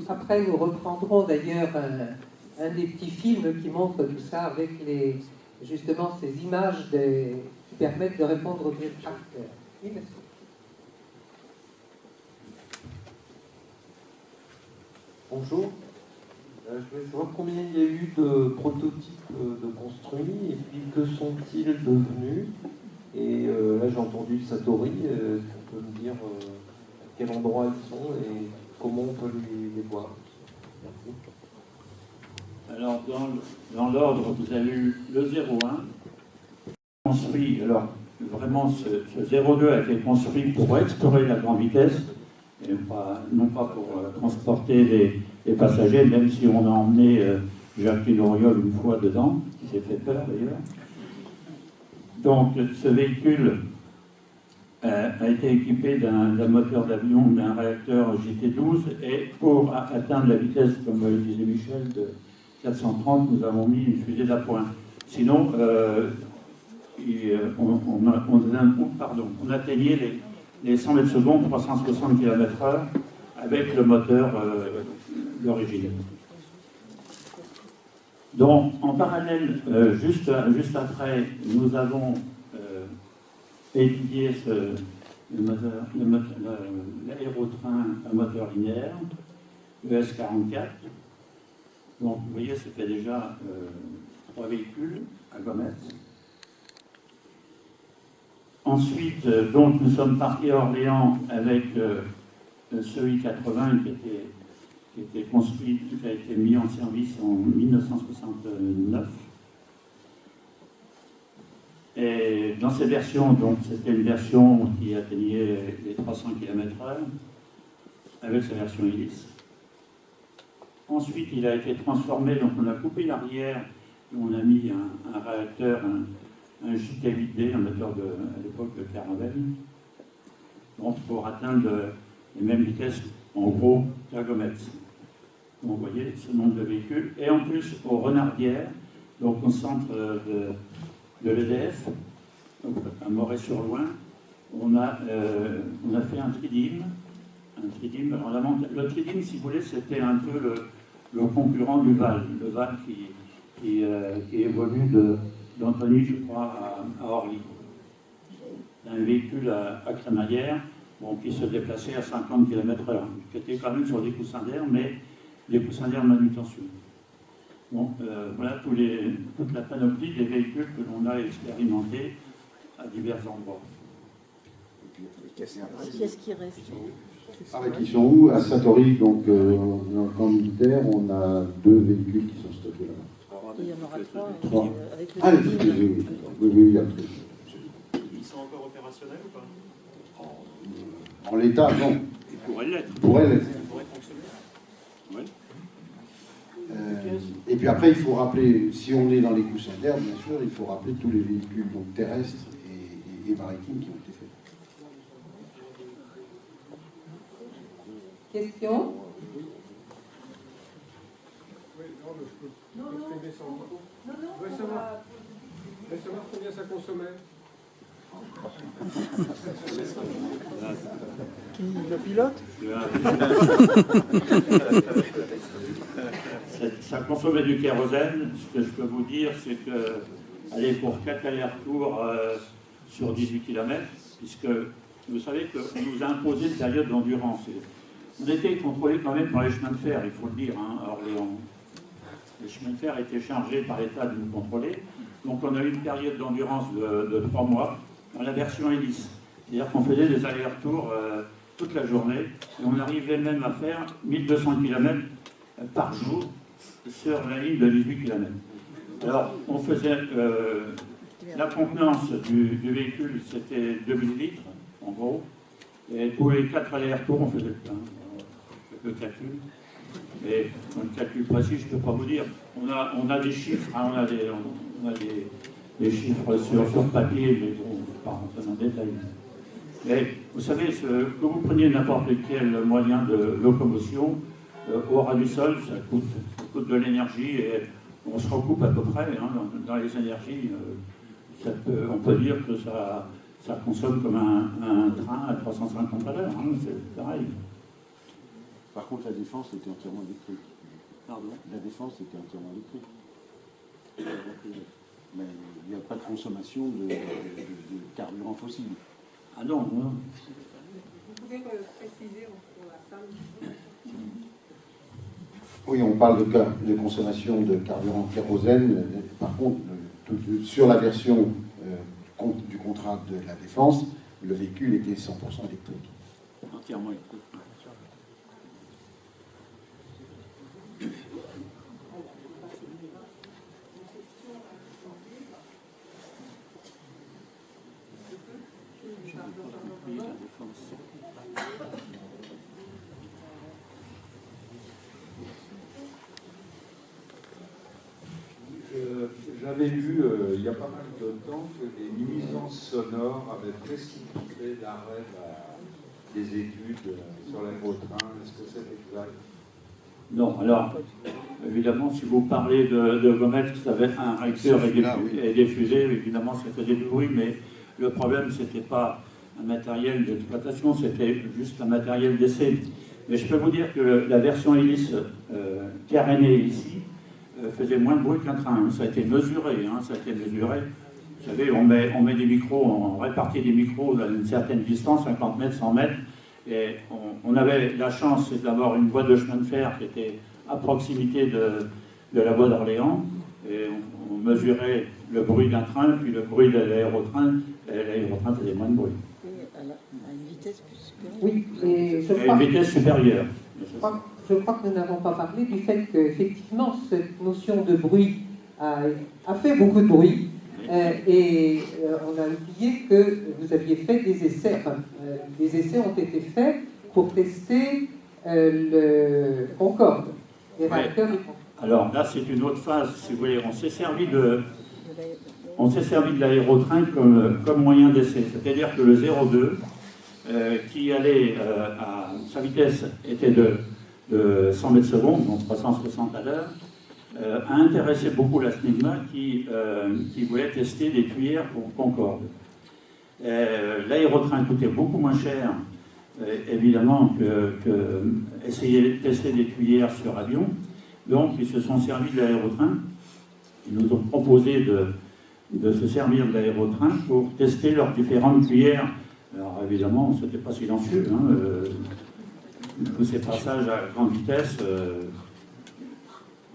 Après, nous reprendrons d'ailleurs un des petits films qui montre tout ça avec justement ces images qui permettent de répondre aux questions. Oui, merci. Bonjour. Je voulais savoir combien il y a eu de prototypes de construits et puis que sont-ils devenus. Et là, j'ai entendu Satori. Est-ce qu'on peut me dire à quel endroit ils sont et comment on peut les voir? Merci. Alors, dans l'ordre, vous avez eu le 01, construit, alors vraiment ce 02 a été construit pour explorer la grande vitesse, et non pas pour transporter les passagers, même si on a emmené Jacqueline Auriol une fois dedans, qui s'est fait peur d'ailleurs. Donc, ce véhicule a été équipé d'un moteur d'avion, d'un réacteur JT12, et pour atteindre la vitesse, comme le disait Michel, de 430, nous avons mis une fusée d'appoint. Sinon, on atteignait les 100 mètres secondes, 360 km/h, avec le moteur d'origine. Donc, en parallèle, juste après, nous avons étudié l'aérotrain à moteur linéaire, le S44. Donc, vous voyez, c'était déjà 3 véhicules à Gometz. Ensuite, donc, nous sommes partis à Orléans avec ce I-80 qui était construit, qui a été mis en service en 1969. Et dans cette version, donc, c'était une version qui atteignait les 300 km/h avec sa version hélice. Ensuite, il a été transformé, donc on a coupé l'arrière et on a mis un réacteur, un JT8D, un moteur à l'époque de Caravelle, donc pour atteindre les mêmes vitesses, en gros, qu'à Gometz. Donc vous voyez ce nombre de véhicules. Et en plus, au Renardière, donc au centre de l'EDF, à Moret-sur-Loing, on a fait un tridyme. Alors, le tridyme, si vous voulez, c'était un peu le concurrent du VAL. Le VAL qui évolue d'Antony, je crois, à Orly. Un véhicule à crémaillère, qui se déplaçait à 50 km/h, qui était quand même sur des coussins d'air, mais des coussins d'air de manutention. Donc voilà toute la panoplie des véhicules que l'on a expérimentés à divers endroits. Qu'est-ce qui reste? Ils sont où? À Satori, donc dans le camp militaire, on a 2 véhicules qui sont stockés là-bas. Il y en aura 3. Avec le Oui, il y a 3. Ils sont encore opérationnels ou pas? En l'état, non. Ils pourraient l'être. Ils pourraient l'être. Ils pourraient fonctionner? Oui. Et puis après, il faut rappeler, si on est dans les coussins d'air, bien sûr, il faut rappeler tous les véhicules donc, terrestres et maritimes qui ont été faits. Question? Je voudrais savoir combien ça consommait. Le pilote? Ça consommait du kérosène. Ce que je peux vous dire, c'est que, allez, pour 4 allers-retours sur 18 km, puisque vous savez qu'on nous a imposé une période d'endurance. On était contrôlés quand même par les chemins de fer, il faut le dire, à Orléans. Les chemins de fer étaient chargés par l'État de nous contrôler. Donc on a eu une période d'endurance de 3 mois dans la version hélice. C'est-à-dire qu'on faisait des allers-retours toute la journée et on arrivait même à faire 1200 km par jour sur la ligne de 18 km. Alors on faisait la contenance du véhicule, c'était 2000 litres en gros. Et pour les 4 allers-retours, on faisait le plein. Le calcul. Mais le calcul précis, je ne peux pas vous dire. On a des chiffres, hein, on a des chiffres sur papier, mais bon, on ne va pas rentrer dans le détail. Mais vous savez, que vous preniez n'importe quel moyen de locomotion, au ras du sol, ça coûte de l'énergie et on se recoupe à peu près hein, dans les énergies. On peut dire que ça consomme comme un train à 350 à l'heure, hein, c'est pareil. Par contre, la défense était entièrement électrique. Pardon? La défense était entièrement électrique. Mais il n'y a pas de consommation de carburant fossile. Ah non, non. Vous pouvez préciser pour la femme? Oui, on parle de consommation de carburant kérosène. Par contre, sur la version du contrat de la défense, le véhicule était 100% électrique. Entièrement électrique. J'avais lu il y a pas mal de temps que les nuisances sonores avaient précipité l'arrêt des études sur l'aérotrain. Est-ce que c'est exact? Non, alors, évidemment, si vous parlez de Gometz, vous savez, un réacteur et des fusées, évidemment, ça faisait du bruit, mais le problème, c'était pas un matériel d'exploitation, c'était juste un matériel d'essai. Mais je peux vous dire que la version hélice carénée ici faisait moins de bruit qu'un train. Ça a été mesuré, ça a été mesuré. Vous savez, on met des micros, on répartit des micros à une certaine distance, 50 mètres, 100 mètres, et on avait la chance d'avoir une voie de chemin de fer qui était à proximité de la voie d'Orléans, et on mesurait le bruit d'un train, puis le bruit de l'aérotrain, et l'aérotrain faisait moins de bruit. À une vitesse plus supérieure. Oui, et À une vitesse supérieure. Je crois que nous n'avons pas parlé du fait qu'effectivement, cette notion de bruit a fait beaucoup de bruit. Et on a oublié que vous aviez fait des essais. Enfin, des essais ont été faits pour tester le Concorde, les réacteurs du Concorde. Alors là, c'est une autre phase, si vous voulez. On s'est servi de l'aérotrain comme moyen d'essai. C'est-à-dire que le 02, qui allait sa vitesse était de 100 mètres secondes, donc 360 à l'heure, a intéressé beaucoup la SNIGMA qui voulait tester des tuyères pour Concorde. L'aérotrain coûtait beaucoup moins cher, évidemment, que essayer de tester des tuyères sur avion. Donc, ils se sont servis de l'aérotrain. Ils nous ont proposé de se servir de l'aérotrain pour tester leurs différentes tuyères. Alors, évidemment, ce n'était pas silencieux. Tous ces passages à grande vitesse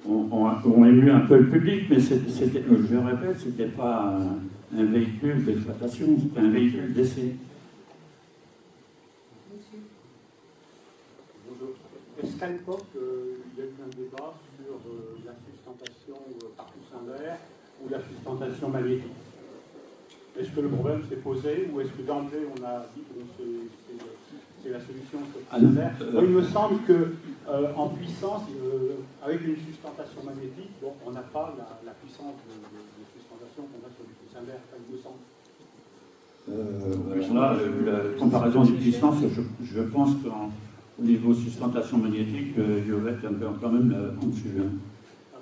ont ému un peu le public, mais je répète, ce n'était pas un véhicule d'exploitation, c'était un véhicule d'essai. Bonjour. Est-ce qu'à l'époque, il y a eu un débat sur la sustentation par coussin d'air ou la sustentation magnétique? Est-ce que le problème s'est posé ou est-ce que d'emblée on a dit que c'est la solution sur coussin d'air? Il me semble qu'en puissance, avec une sustentation magnétique, bon, on n'a pas la puissance de sustentation qu'on a sur du coussin d'air, il me semble. Alors là, la comparaison des puissances, je pense qu'au niveau sustentation magnétique, il va être un peu quand même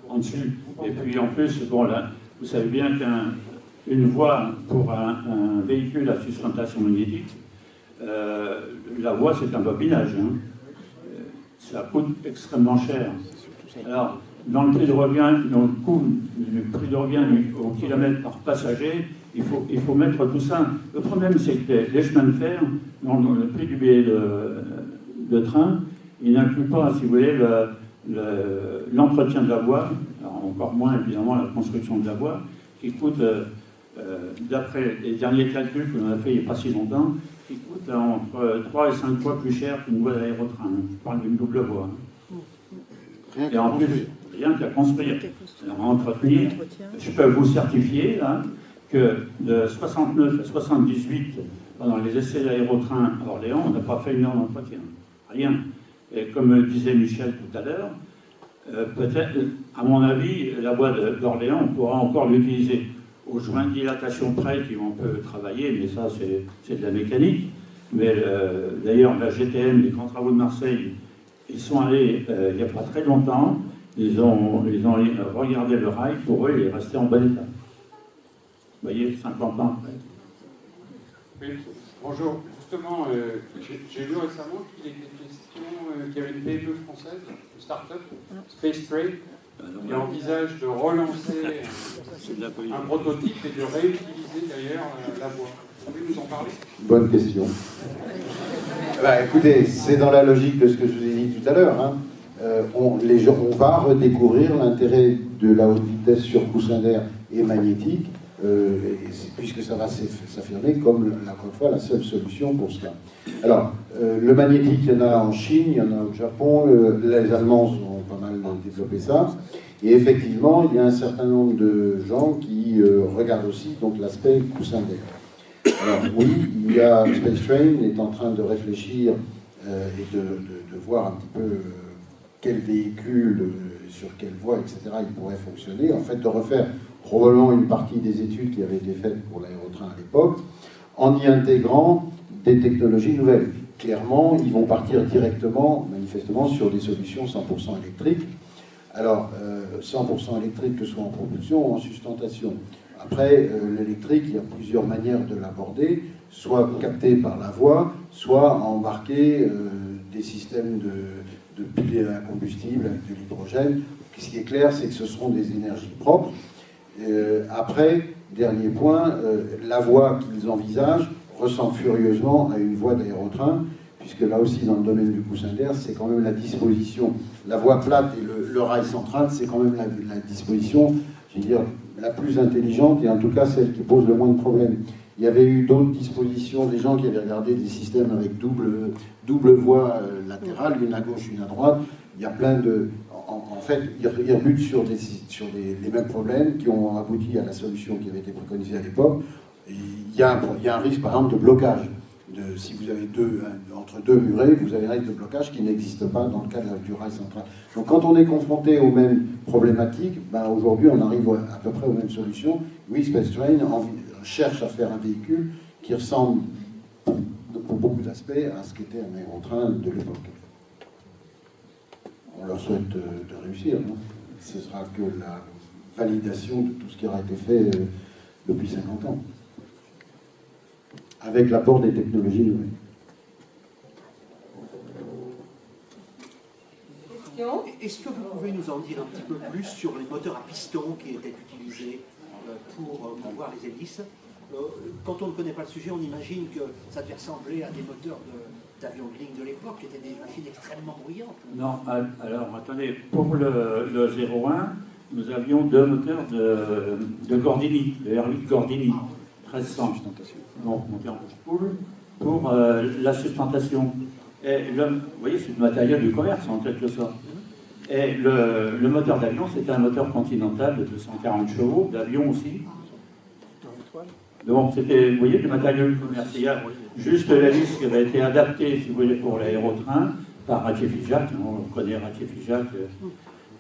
en dessus. Et puis en plus, bon là, vous savez bien qu'une voie pour un véhicule à sustentation magnétique, la voie c'est un bobinage. Ça coûte extrêmement cher. Alors, dans le prix de revient, dans le coût du prix de revient au kilomètre par passager, il faut mettre tout ça. Le problème, c'est que les chemins de fer, dans le prix du billet de train, ils n'incluent pas, si vous voulez, l'entretien de la voie, alors encore moins évidemment la construction de la voie, qui coûte, d'après les derniers calculs que l'on a fait il n'y a pas si longtemps, qui coûte entre 3 et 5 fois plus cher qu'une voie d'aérotrain. Je parle d'une double voie. Et en plus, rien qu'à construire. Alors, à entretenir, je peux vous certifier là, que de 69 à 78, pendant les essais d'aérotrain à Orléans, on n'a pas fait une heure d'entretien. Rien. Et comme disait Michel tout à l'heure, peut-être, à mon avis, la voie d'Orléans, on pourra encore l'utiliser aux joints de dilatation près qui on peut travailler, mais ça c'est de la mécanique. Mais d'ailleurs, la GTM, les grands travaux de Marseille, ils sont allés il n'y a pas très longtemps, ils ont regardé le rail, pour eux il est resté en bon état. Vous voyez, 50 ans après. Oui, bonjour. Justement, j'ai lu récemment qu'il était question qu'il y avait une PME française, une start-up, Space Trade, qui envisage de relancer un prototype et de réutiliser d'ailleurs la voie. Vous pouvez nous en parler? Bonne question. Écoutez, c'est dans la logique de ce que je vous ai dit tout à l'heure. On va redécouvrir l'intérêt de la haute vitesse sur coussin d'air et magnétique, puisque ça va s'affirmer comme, encore une fois, la seule solution pour cela. Alors, le magnétique, il y en a en Chine, il y en a au Japon, les Allemands ont pas mal développé ça, et effectivement, il y a un certain nombre de gens qui regardent aussi donc l'aspect coussin d'air. Alors oui, Space Train est en train de réfléchir et de voir un petit peu quel véhicule, sur quelle voie, etc., il pourrait fonctionner, en fait de refaire probablement une partie des études qui avaient été faites pour l'aérotrain à l'époque, en y intégrant des technologies nouvelles. Clairement, ils vont partir directement, manifestement, sur des solutions 100% électriques. Alors, 100% électriques, que ce soit en propulsion ou en sustentation. Après, l'électrique, il y a plusieurs manières de l'aborder, soit capté par la voie, soit embarquer des systèmes de piles à combustible avec de l'hydrogène. Ce qui est clair, c'est que ce seront des énergies propres. Après, dernier point, la voie qu'ils envisagent ressemble furieusement à une voie d'aérotrain, puisque là aussi, dans le domaine du coussin d'air, c'est quand même la disposition. La voie plate et le rail central, c'est quand même la disposition, je veux dire, la plus intelligente, et en tout cas celle qui pose le moins de problèmes. Il y avait eu d'autres dispositions, des gens qui avaient regardé des systèmes avec double voie latérale, une à gauche, une à droite. Il y a plein de... En fait, ils rebutent sur les mêmes problèmes qui ont abouti à la solution qui avait été préconisée à l'époque. Il y a un risque, par exemple, de blocage. Si vous avez entre deux murets, vous avez un risque de blocage qui n'existe pas dans le cas du rail central. Donc quand on est confronté aux mêmes problématiques, ben, aujourd'hui on arrive à peu près aux mêmes solutions. Oui, Space Train cherche à faire un véhicule qui ressemble pour beaucoup d'aspects à ce qu'était un aérotrain de l'époque. On leur souhaite de réussir. Non, ce sera que la validation de tout ce qui aura été fait depuis 50 ans, avec l'apport des technologies nouvelles. Est-ce que vous pouvez nous en dire un petit peu plus sur les moteurs à piston qui étaient utilisés pour mouvoir les hélices? Quand on ne connaît pas le sujet, on imagine que ça devait ressembler à des moteurs d'avions de ligne de l'époque, qui étaient des machines extrêmement bruyantes. Non, alors attendez, pour le 01, nous avions deux moteurs de Gordini, le R8 Gordini, 1300, donc moteur en push-pull, pour la sustentation. Et vous voyez, c'est le matériel du commerce en quelque sorte. Et le moteur d'avion, c'était un moteur continental de 240 chevaux, d'avion aussi. Donc c'était, vous voyez, du matériel du commerce. Il y a juste l'hélice qui avait été adaptée, si vous voulez, pour l'aérotrain, par Ratier-Figeac. On connaît Ratier-Figeac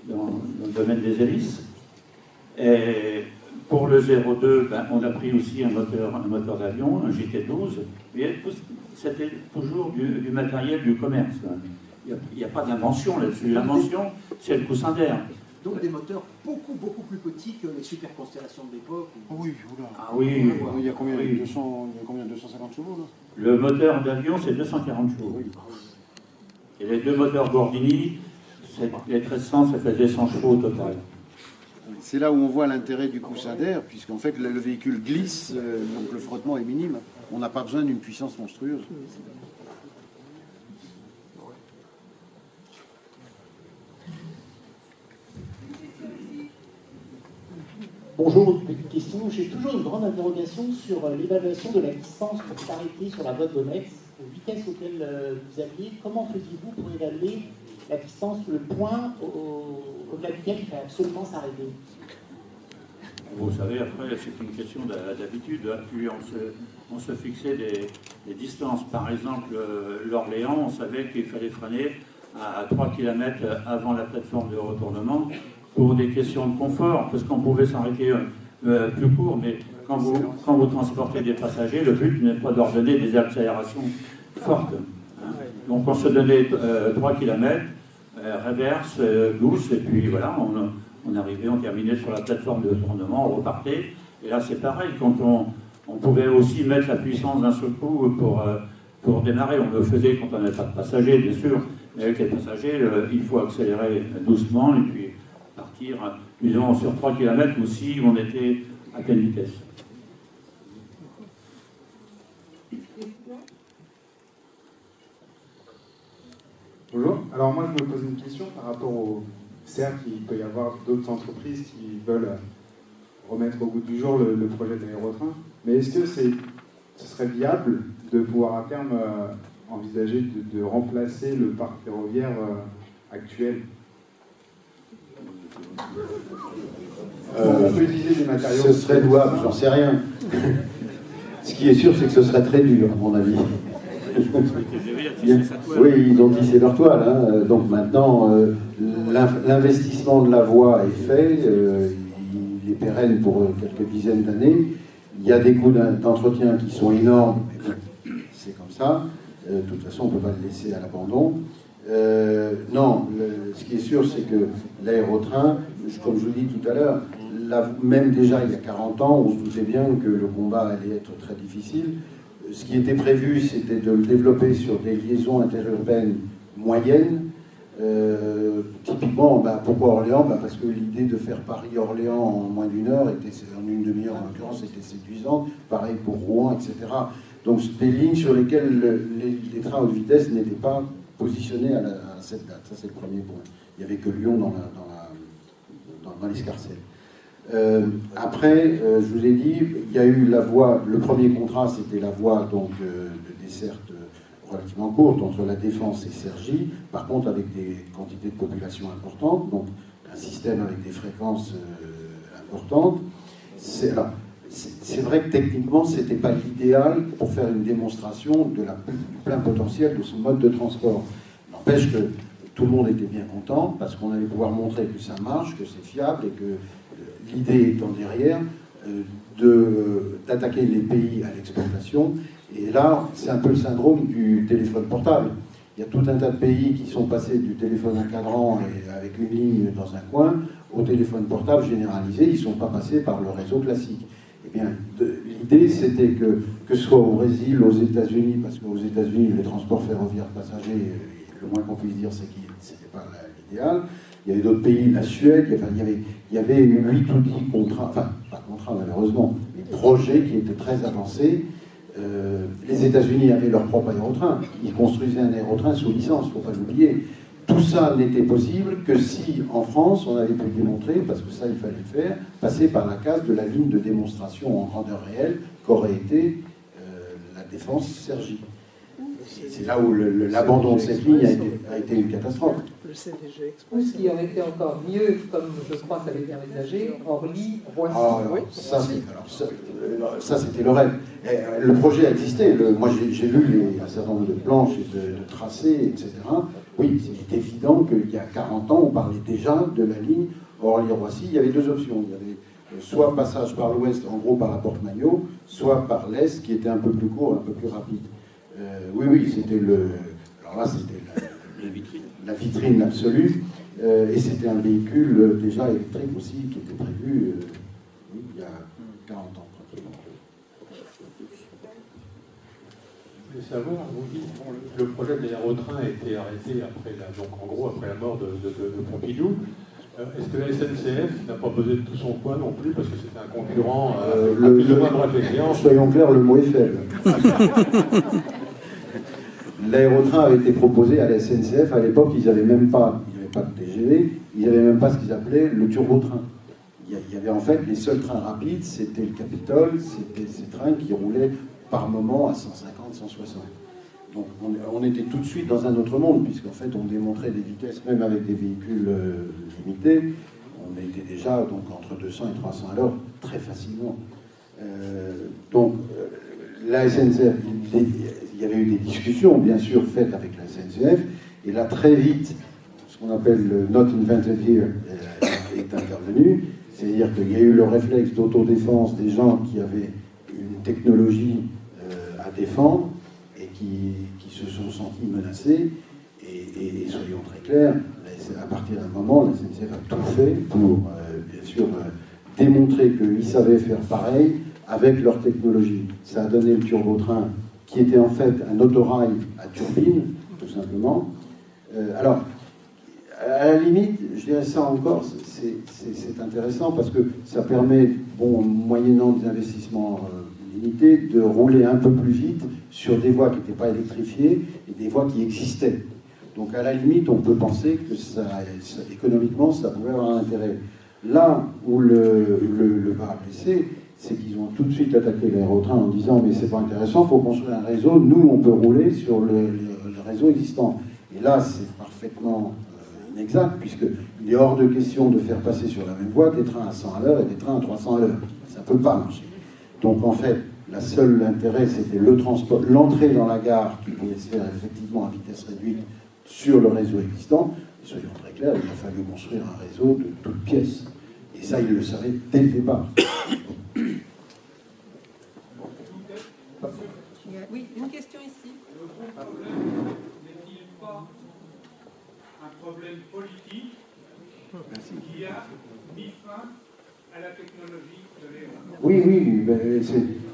dans le domaine des hélices. Et pour le 02, ben, on a pris aussi un moteur d'avion, un JT-12. C'était toujours du matériel du commerce. Il n'y a pas d'invention là-dessus. L'invention, c'est le coussin d'air. Donc des moteurs beaucoup plus petits que les super constellations de l'époque. Oui, oula. Ah oui. Il y a combien, oui. 250 chevaux là? Le moteur d'avion, c'est 240 chevaux. Oui. Et les deux moteurs Gordini, les 1300, ça faisait 100 chevaux au total. C'est là où on voit l'intérêt du coussin d'air, puisqu'en fait le véhicule glisse, donc le frottement est minime. On n'a pas besoin d'une puissance monstrueuse. Bonjour, une petite question. J'ai toujours une grande interrogation sur l'évaluation de la distance pour s'arrêter sur la voie de Gomex, aux vitesses auxquelles vous aviez. Comment faisiez-vous pour évaluer la distance, le point au-delà duquel il fallait absolument s'arrêter? Vous savez, après, c'est une question d'habitude. Puis on se fixait des distances. Par exemple, l'Orléans, on savait qu'il fallait freiner à 3 km avant la plateforme de retournement pour des questions de confort, parce qu'on pouvait s'arrêter plus court, mais quand vous transportez des passagers, le but n'est pas d'ordonner des accélérations fortes. Hein. Donc on se donnait 3 km, reverse, douce, et puis voilà, on arrivait, on terminait sur la plateforme de retournement, on repartait. Et là c'est pareil, quand on pouvait aussi mettre la puissance d'un seul coup pour démarrer. On le faisait quand on n'avait pas de passagers, bien sûr, mais avec les passagers, il faut accélérer doucement et puis partir, disons, sur 3 km aussi, on était à quelle vitesse. Bonjour. Alors moi, je me pose une question par rapport au... Certes, il peut y avoir d'autres entreprises qui veulent remettre au goût du jour le projet de l'aérotrain, mais est-ce que ce serait viable de pouvoir à terme envisager de remplacer le parc ferroviaire actuel? On peut utiliser des matériaux... Ce serait louable, j'en sais rien. Ce qui est sûr, c'est que ce serait très dur, à mon avis. Oui, ils ont tissé leur toile. Hein. Donc maintenant, l'investissement de la voie est fait. Il est pérenne pour quelques dizaines d'années. Il y a des coûts d'entretien qui sont énormes. C'est comme ça. De toute façon, on ne peut pas le laisser à l'abandon. Non, ce qui est sûr, c'est que l'aérotrain, comme je vous dis tout à l'heure, même déjà il y a 40 ans, on se doutait bien que le combat allait être très difficile. Ce qui était prévu, c'était de le développer sur des liaisons interurbaines moyennes. Typiquement, pourquoi Orléans? Parce que l'idée de faire Paris-Orléans en moins d'une heure, en une demi-heure en l'occurrence, était séduisante. Pareil pour Rouen, etc. Donc des lignes sur lesquelles les trains à haute vitesse n'étaient pas positionnés à cette date. Ça, c'est le premier point. Il n'y avait que Lyon dans l'escarcelle. Après, je vous ai dit, il y a eu la voie, le premier contrat, c'était la voie donc, de desserte relativement courte entre la Défense et Cergy, par contre avec des quantités de population importantes, donc un système avec des fréquences importantes. C'est vrai que techniquement, ce n'était pas l'idéal pour faire une démonstration du plein potentiel de ce mode de transport. N'empêche que tout le monde était bien content, parce qu'on allait pouvoir montrer que ça marche, que c'est fiable, et que l'idée étant derrière, d'attaquer les pays à l'exportation. Et là, c'est un peu le syndrome du téléphone portable. Il y a tout un tas de pays qui sont passés du téléphone à cadran et avec une ligne dans un coin au téléphone portable généralisé. Ils ne sont pas passés par le réseau classique. Eh bien, l'idée, c'était que ce soit au Brésil, aux États-Unis, parce qu'aux États-Unis, les transports ferroviaires passagers, le moins qu'on puisse dire, c'est que ce n'était pas l'idéal. Il y avait d'autres pays, la Suède, enfin, il y avait 8 ou 10 contrats, enfin, pas contrats malheureusement, mais projets qui étaient très avancés. Les États-Unis avaient leur propre aérotrain. Ils construisaient un aérotrain sous licence, il ne faut pas l'oublier. Tout ça n'était possible que si, en France, on avait pu démontrer, parce que ça, il fallait le faire, passer par la case de la ligne de démonstration en grandeur réelle qu'aurait été la Défense Cergy. C'est là où l'abandon de cette ligne a été une catastrophe. Le CDG Express. Ce qui aurait été encore mieux, comme je crois ça avait été envisagé, Orly-Roissy. Oui, ça c'était le rêve. Le projet existait. Moi, j'ai vu un certain nombre de planches et de tracés, etc. Oui, c'est évident qu'il y a 40 ans, on parlait déjà de la ligne Orly-Roissy. Il y avait deux options. Il y avait soit passage par l'ouest, en gros par la porte Maillot, soit par l'est, qui était un peu plus court, un peu plus rapide. Oui, c'était alors là, c'était la vitrine absolue. Et c'était un véhicule déjà électrique aussi, qui était prévu il y a 40 ans. Je voulais savoir, vous dites que le projet de l'aérotrain a été arrêté après la mort de Pompidou. Est-ce que la SNCF n'a pas pesé de tout son poids non plus, parce que c'était un concurrent à plus ou moins bref échéance? Soyons clairs, le mot est faible. L'aérotrain avait été proposé à la SNCF. À l'époque, ils n'avaient même pas de TGV, ils n'avaient même pas ce qu'ils appelaient le turbotrain. Il y avait en fait les seuls trains rapides, c'était le Capitole, c'était ces trains qui roulaient par moment à 150, 160. Donc on était tout de suite dans un autre monde, puisqu'en fait on démontrait des vitesses, même avec des véhicules limités, on était déjà donc entre 200 et 300 à l'heure très facilement. La SNCF, il y avait eu des discussions bien sûr faites avec la SNCF, et là très vite, ce qu'on appelle le Not Invented Here est intervenu, c'est-à-dire qu'il y a eu le réflexe d'autodéfense des gens qui avaient une technologie à défendre et qui se sont sentis menacés. Et soyons très clairs, à partir d'un moment, la SNCF a tout fait pour, bien sûr, démontrer qu'ils savaient faire pareil avec leur technologie. Ça a donné le turbotrain, qui était en fait un autorail à turbine, tout simplement. Alors, à la limite, je dirais ça encore, c'est intéressant parce que ça permet, moyennant des investissements limités, de rouler un peu plus vite sur des voies qui n'étaient pas électrifiées et des voies qui existaient. Donc à la limite, on peut penser que économiquement, ça pouvait avoir un intérêt. Là où le bas a blessé, c'est qu'ils ont tout de suite attaqué l'aérotrain en disant « mais c'est pas intéressant, il faut construire un réseau, nous on peut rouler sur le réseau existant ». Et là, c'est parfaitement inexact, puisqu'il est hors de question de faire passer sur la même voie des trains à 100 à l'heure et des trains à 300 à l'heure. Ça ne peut pas marcher. Donc en fait, le seul intérêt, c'était le transport, l'entrée dans la gare qui pouvait se faire effectivement à vitesse réduite sur le réseau existant. Et soyons très clairs, il a fallu construire un réseau de toutes pièces. Et ça, ils le savaient dès le départ. Oui, une question ici. N'est-il pas un problème politique qui a mis fin à la technologie de Léon. Oui, oui, ben,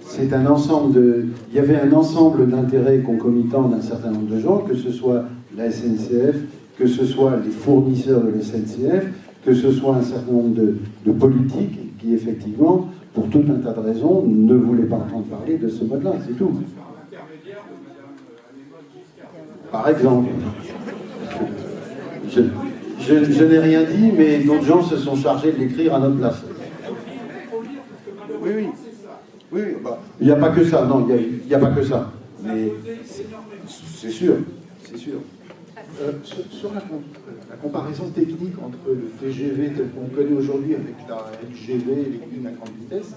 c'est un ensemble de... Il y avait un ensemble d'intérêts concomitants d'un certain nombre de gens, que ce soit la SNCF, que ce soit les fournisseurs de la SNCF, que ce soit un certain nombre de politiques qui, effectivement, pour tout un tas de raisons, ne voulaient pas entendre parler de ce mode-là, c'est tout. Par exemple. Je n'ai rien dit, mais d'autres gens se sont chargés de l'écrire à notre place. Oui, oui. Oui, bah, il n'y a pas que ça, non, il n'y a pas que ça. Mais c'est sûr, c'est sûr. Sur la comparaison technique entre le TGV tel qu'on le connaît aujourd'hui avec la LGV et les lignes à grande vitesse,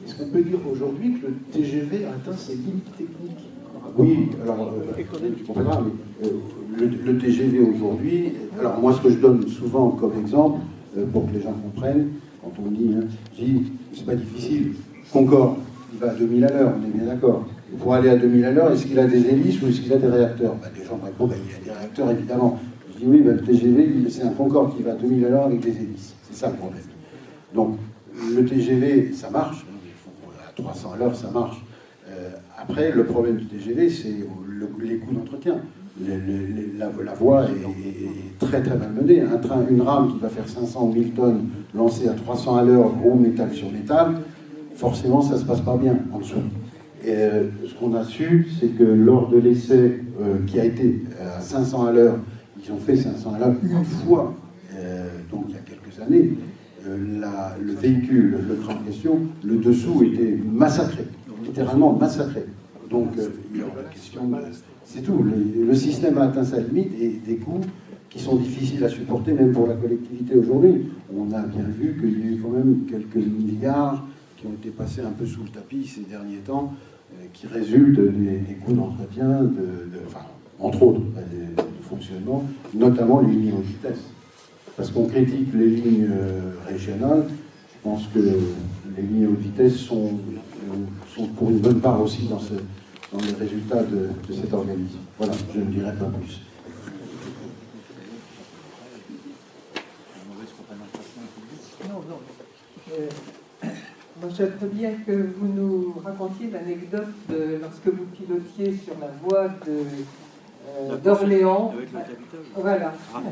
est-ce qu'on peut dire aujourd'hui que le TGV atteint ses limites techniques? Oui, alors, tu comprendras, mais le TGV aujourd'hui, alors moi ce que je donne souvent comme exemple, pour que les gens comprennent, quand on dit, hein, je dis, c'est pas difficile, Concorde, il va à 2000 à l'heure, on est bien d'accord. Pour aller à 2000 à l'heure, est-ce qu'il a des hélices ou est-ce qu'il a des réacteurs? Les gens me répondent, il y a des réacteurs évidemment. Je dis oui, le TGV, c'est un Concorde qui va à 2000 à l'heure avec des hélices. C'est ça le problème. Donc, le TGV, ça marche. À 300 à l'heure, ça marche. Après, le problème du TGV, c'est les coûts d'entretien. La voie est très très mal menée. Une rame qui va faire 500 ou 1000 tonnes lancée à 300 à l'heure, gros métal sur métal, forcément, ça ne se passe pas bien en dessous. Et ce qu'on a su, c'est que lors de l'essai qui a été à 500 à l'heure, ils ont fait 500 à l'heure une fois, donc il y a quelques années, le véhicule, le train en question, le dessous était massacré, littéralement massacré. Donc il y a la question, c'est tout. Le système a atteint sa limite et des coûts qui sont difficiles à supporter, même pour la collectivité aujourd'hui. On a bien vu qu'il y a eu quand même quelques milliards qui ont été passés un peu sous le tapis ces derniers temps, qui résultent des coûts d'entretien, enfin, entre autres, de fonctionnement, notamment les lignes haute vitesse. Parce qu'on critique les lignes régionales, je pense que les lignes haute vitesse sont pour une bonne part aussi dans les résultats de cet organisme. Voilà, je ne dirai pas plus. Moi, j'aimerais bien que vous nous racontiez l'anecdote lorsque vous pilotiez sur la voie d'Orléans. Avec le Capitole. Voilà. Ah.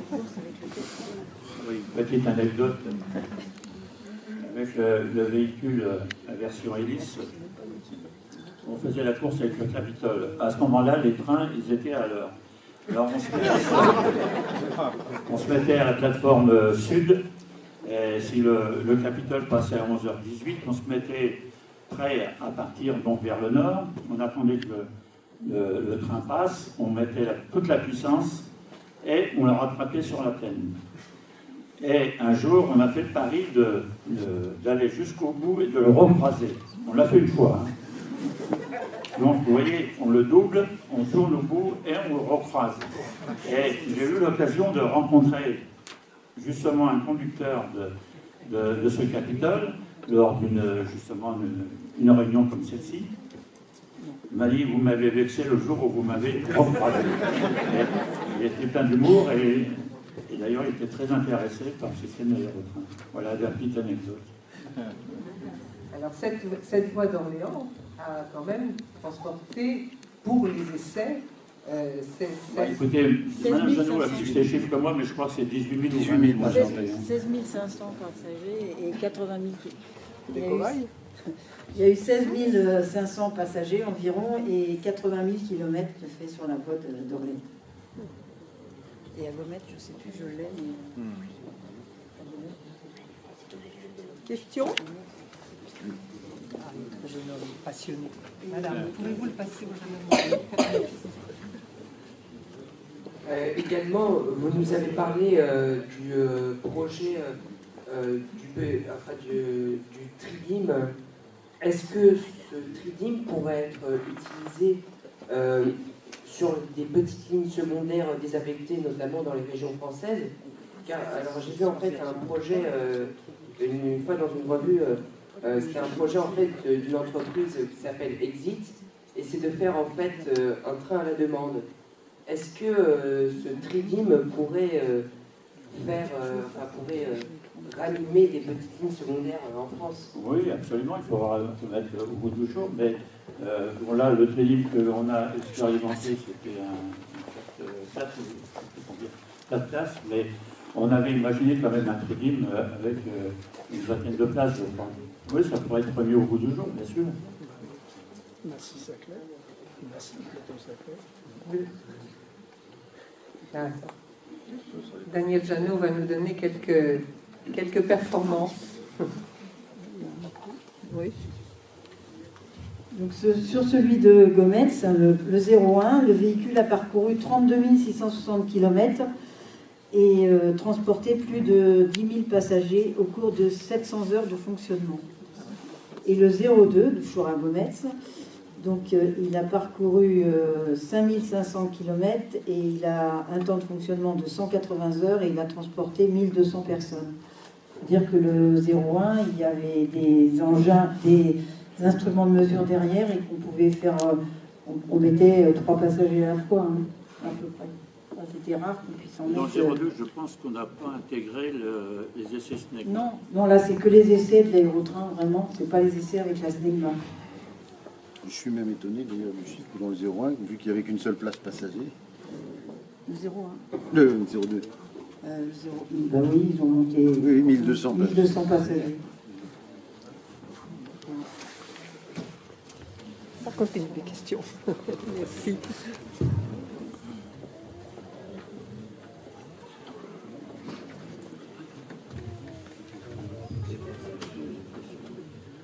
Oui, petite anecdote. Avec le véhicule à version hélice, on faisait la course avec le Capitole. À ce moment-là, les trains, ils étaient à l'heure. Alors on se mettait à la plateforme sud. Et si le Capitole passait à 11h18, on se mettait prêt à partir donc vers le nord. On attendait que le train passe, on mettait toute la puissance et on le rattrapait sur la plaine. Et un jour, on a fait le pari d'aller jusqu'au bout et de le recroiser. On l'a fait une fois. Hein. Donc, vous voyez, on le double, on tourne au bout et on le recroise. Et j'ai eu l'occasion de rencontrer justement un conducteur de ce Capitole lors d'une réunion comme celle-ci. Il m'a dit, vous m'avez vexé le jour où vous m'avez recroisé. Il était plein d'humour et d'ailleurs il était très intéressé par le système d'aérotrain. Voilà la petite anecdote. Alors cette voie d'Orléans a quand même transporté pour les essais. Écoutez, Mme Janot a plus les chiffres que moi, mais je crois que c'est 18 000 ou 20 000. 16 500 passagers et 80 000 km. Il y a eu 16 500 passagers environ et 80 000 km faits sur la voie d'Orléans. Et à Gomette, je ne sais plus, je l'ai, mais... Question? Le jeune homme passionné. Madame, pouvez-vous le passer au jeune homme? Également, vous nous avez parlé du projet du Tridim. Est-ce que ce Tridim pourrait être utilisé sur des petites lignes secondaires désaffectées, notamment dans les régions françaises? Car, alors, j'ai vu en fait un projet, une fois dans une revue, c'était un projet en fait d'une entreprise qui s'appelle Exit, et c'est de faire en fait un train à la demande. Est-ce que ce Tridim pourrait ranimer des petites lignes secondaires en France. Oui, absolument, il faut mettre au bout du jour, mais bon, là, le télim que l'on a expérimenté, c'était quatre places, mais on avait imaginé quand même un télim avec une vingtaine de places, je pense. Oui, ça pourrait être mis au bout du jour, bien sûr. Merci, ça clair. Merci, plutôt ça clair. Daniel Jeannot va nous donner quelques performances. Oui. Donc sur celui de Gometz, le 01, le véhicule a parcouru 32 660 km et transporté plus de 10 000 passagers au cours de 700 heures de fonctionnement. Et le 02, de Chora Gometz, donc il a parcouru 5500 km et il a un temps de fonctionnement de 180 heures et il a transporté 1200 personnes. C'est-à-dire que le 01, il y avait des engins, des instruments de mesure derrière et qu'on pouvait faire, on mettait 3 passagers à la fois, hein, à peu près. C'était rare qu'on puisse en mettre. Dans le 02, je pense qu'on n'a pas intégré les essais SNEC. Non, là c'est que les essais de l'aérotrain, vraiment, c'est pas les essais avec la SNEGMA. Je suis même étonné d'ailleurs du chiffre dans le 01, vu qu'il n'y avait qu'une seule place passager. Le 01. Le 02. Bah oui, ils ont monté 1200 passagers. Ça continue les questions. Merci.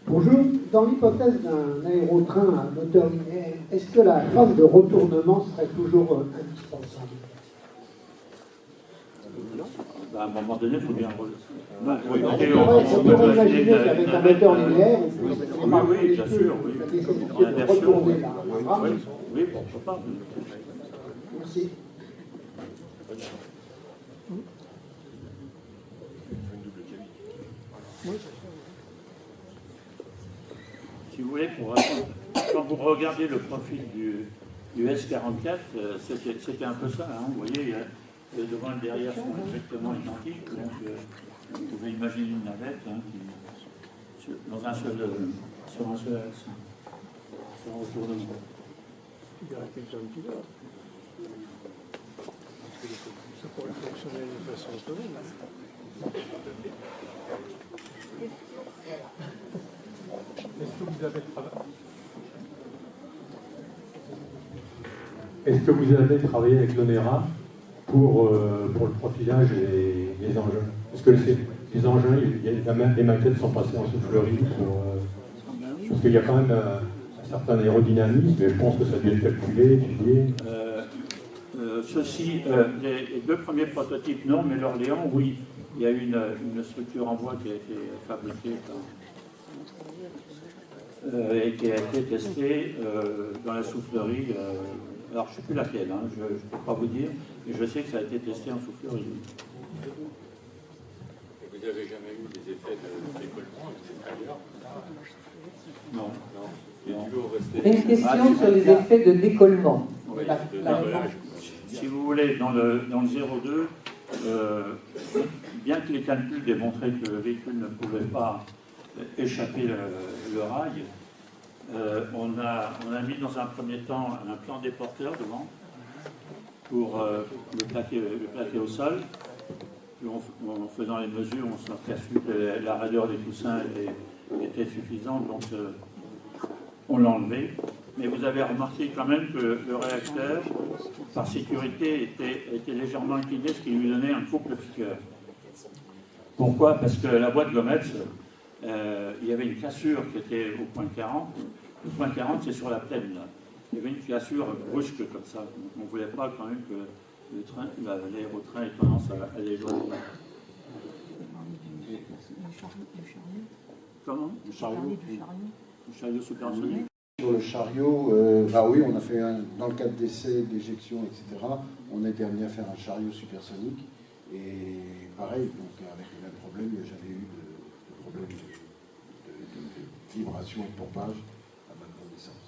Bonjour. Dans l'hypothèse d'un aérotrain à moteur linéaire, est-ce que la phase de retournement serait toujours indispensable? À un moment donné, il faut bien... On pourrait imaginer qu'avec un moteur linéaire, on peut oui, bien sûr, oui. la nécessité de retourner la rame. Oui, pourquoi pas. Merci. Si vous voulez, quand vous regardez le profil du S44, c'était un peu ça. Hein, vous voyez, le devant et le derrière sont exactement identiques. Donc, vous pouvez imaginer une navette hein, sur un seul axe, sur un retournement. Il y aurait plus besoin de pilote. Ça pourrait fonctionner de façon autonome. Est-ce que vous avez travaillé avec l'ONERA pour le profilage et les engins? Parce que les engins, les maquettes sont passées en soufflerie parce qu'il y a quand même un certain aérodynamisme, mais je pense que ça a dû être calculé, étudié. Les deux premiers prototypes, non, mais l'Orléans, oui. Il y a eu une structure en bois qui a été fabriquée et qui a été testée dans la soufflerie. Alors, je ne sais plus laquelle, hein, je ne peux pas vous dire, mais je sais que ça a été testé en soufflerie. Et vous n'avez jamais eu des effets de décollement extérieur? Non. Une question sur les effets de décollement. Oui, si vous voulez, dans le 02, bien que les calculs démontraient que le véhicule ne pouvait pas échapper le rail, on a mis dans un premier temps un plan déporteur devant pour le plaquer au sol. En faisant les mesures, on s'est aperçu que la raideur des coussins était suffisante, donc on l'a enlevé. Mais vous avez remarqué quand même que le réacteur, par sécurité, était légèrement incliné, ce qui lui donnait un couple piqueur. Pourquoi? Parce que la boîte Gometz, il y avait une cassure qui était au point 40. Le point 40, c'est sur la plaine, là. Il y avait une cassure brusque comme ça. On ne voulait pas quand même que l'aérotrain ait tendance à aller loin. Comment? Le chariot supersonique. Sur le chariot, oui, on a fait dans le cadre d'essais, d'éjection, etc., on a été amené à faire un chariot supersonique. Et pareil, donc avec le même problème, il n'y a jamais eu de problème de vibration et de pompage à ma connaissance.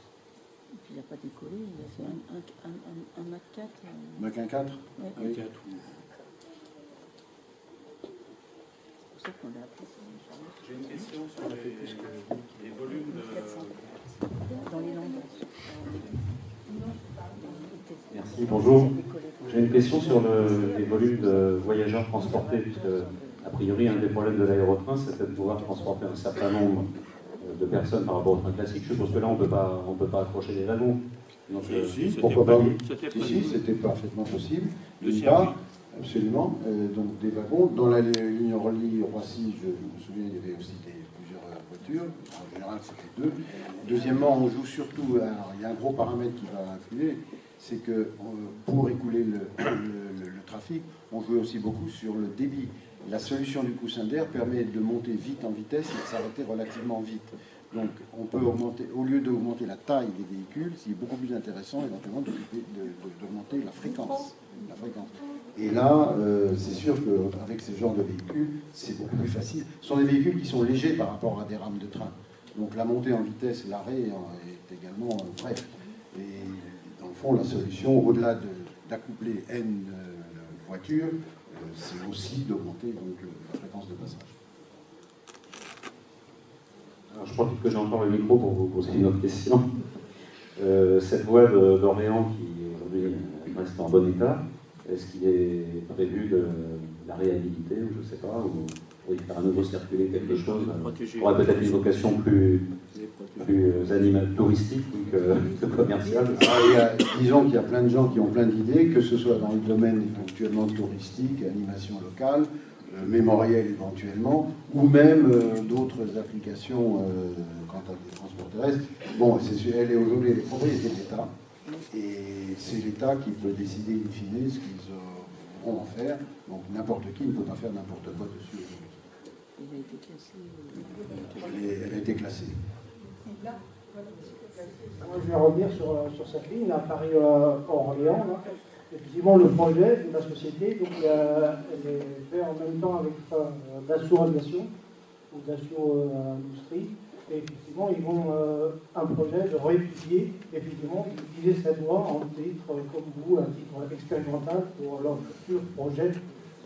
Et puis il n'a pas décollé, il a fait un Mach 4. Mach 1.4 Ouais. Oui. C'est pour ça J'ai une question sur les volumes de... Dans les langues. Merci, bonjour. J'ai une question sur les volumes de voyageurs transportés, puisque, a priori, un des problèmes de l'aérotrain, c'était de pouvoir transporter un certain nombre de personnes par rapport au train classique. Je suppose que là, on ne peut pas accrocher des wagons. Donc, pourquoi pas? Si, c'était parfaitement possible. D'une part, absolument. Donc des wagons. Dans la ligne Orly-Roissy, je me souviens, il y avait aussi plusieurs voitures. En général, c'était 2. Deuxièmement, on joue surtout. Alors, il y a un gros paramètre qui va influer, c'est que pour écouler le trafic, on joue aussi beaucoup sur le débit. La solution du coussin d'air permet de monter vite en vitesse et de s'arrêter relativement vite. Donc on peut augmenter, au lieu d'augmenter la taille des véhicules, c'est beaucoup plus intéressant éventuellement d'augmenter la fréquence. Et là, c'est sûr qu'avec ce genre de véhicules, c'est beaucoup plus facile. Ce sont des véhicules qui sont légers par rapport à des rames de train. Donc la montée en vitesse, l'arrêt est également bref. Et dans le fond, la solution, au-delà d'accoupler N voitures, c'est aussi d'augmenter la fréquence de passage. Alors, je profite que j'ai encore le micro pour vous poser une autre question. Cette voie d'Orléans qui aujourd'hui reste en bon état, est-ce qu'il est prévu de la réhabiliter ou je ne sais pas, ou pour y faire à nouveau circuler quelque chose qui aurait peut-être une vocation plus touristique que commerciale? Disons qu'il y a plein de gens qui ont plein d'idées, que ce soit dans le domaine éventuellement touristique, animation locale, mémoriel éventuellement, ou même d'autres applications quant à des transports terrestres. Bon, elle est aujourd'hui les propriétés de l'État, et c'est l'État qui peut décider in fine ce qu'ils auront à faire. Donc n'importe qui ne peut pas faire n'importe quoi dessus. Elle a été classée. Moi, je vais revenir sur cette ligne, à Paris-Orléans. Effectivement, le projet de la société, donc, elle est fait en même temps avec Dassault Aviation ou Dassault Industrie. Et effectivement, ils vont un projet de réétudier, effectivement, utiliser cette voie en titre, comme vous, un titre expérimental pour leur futur projet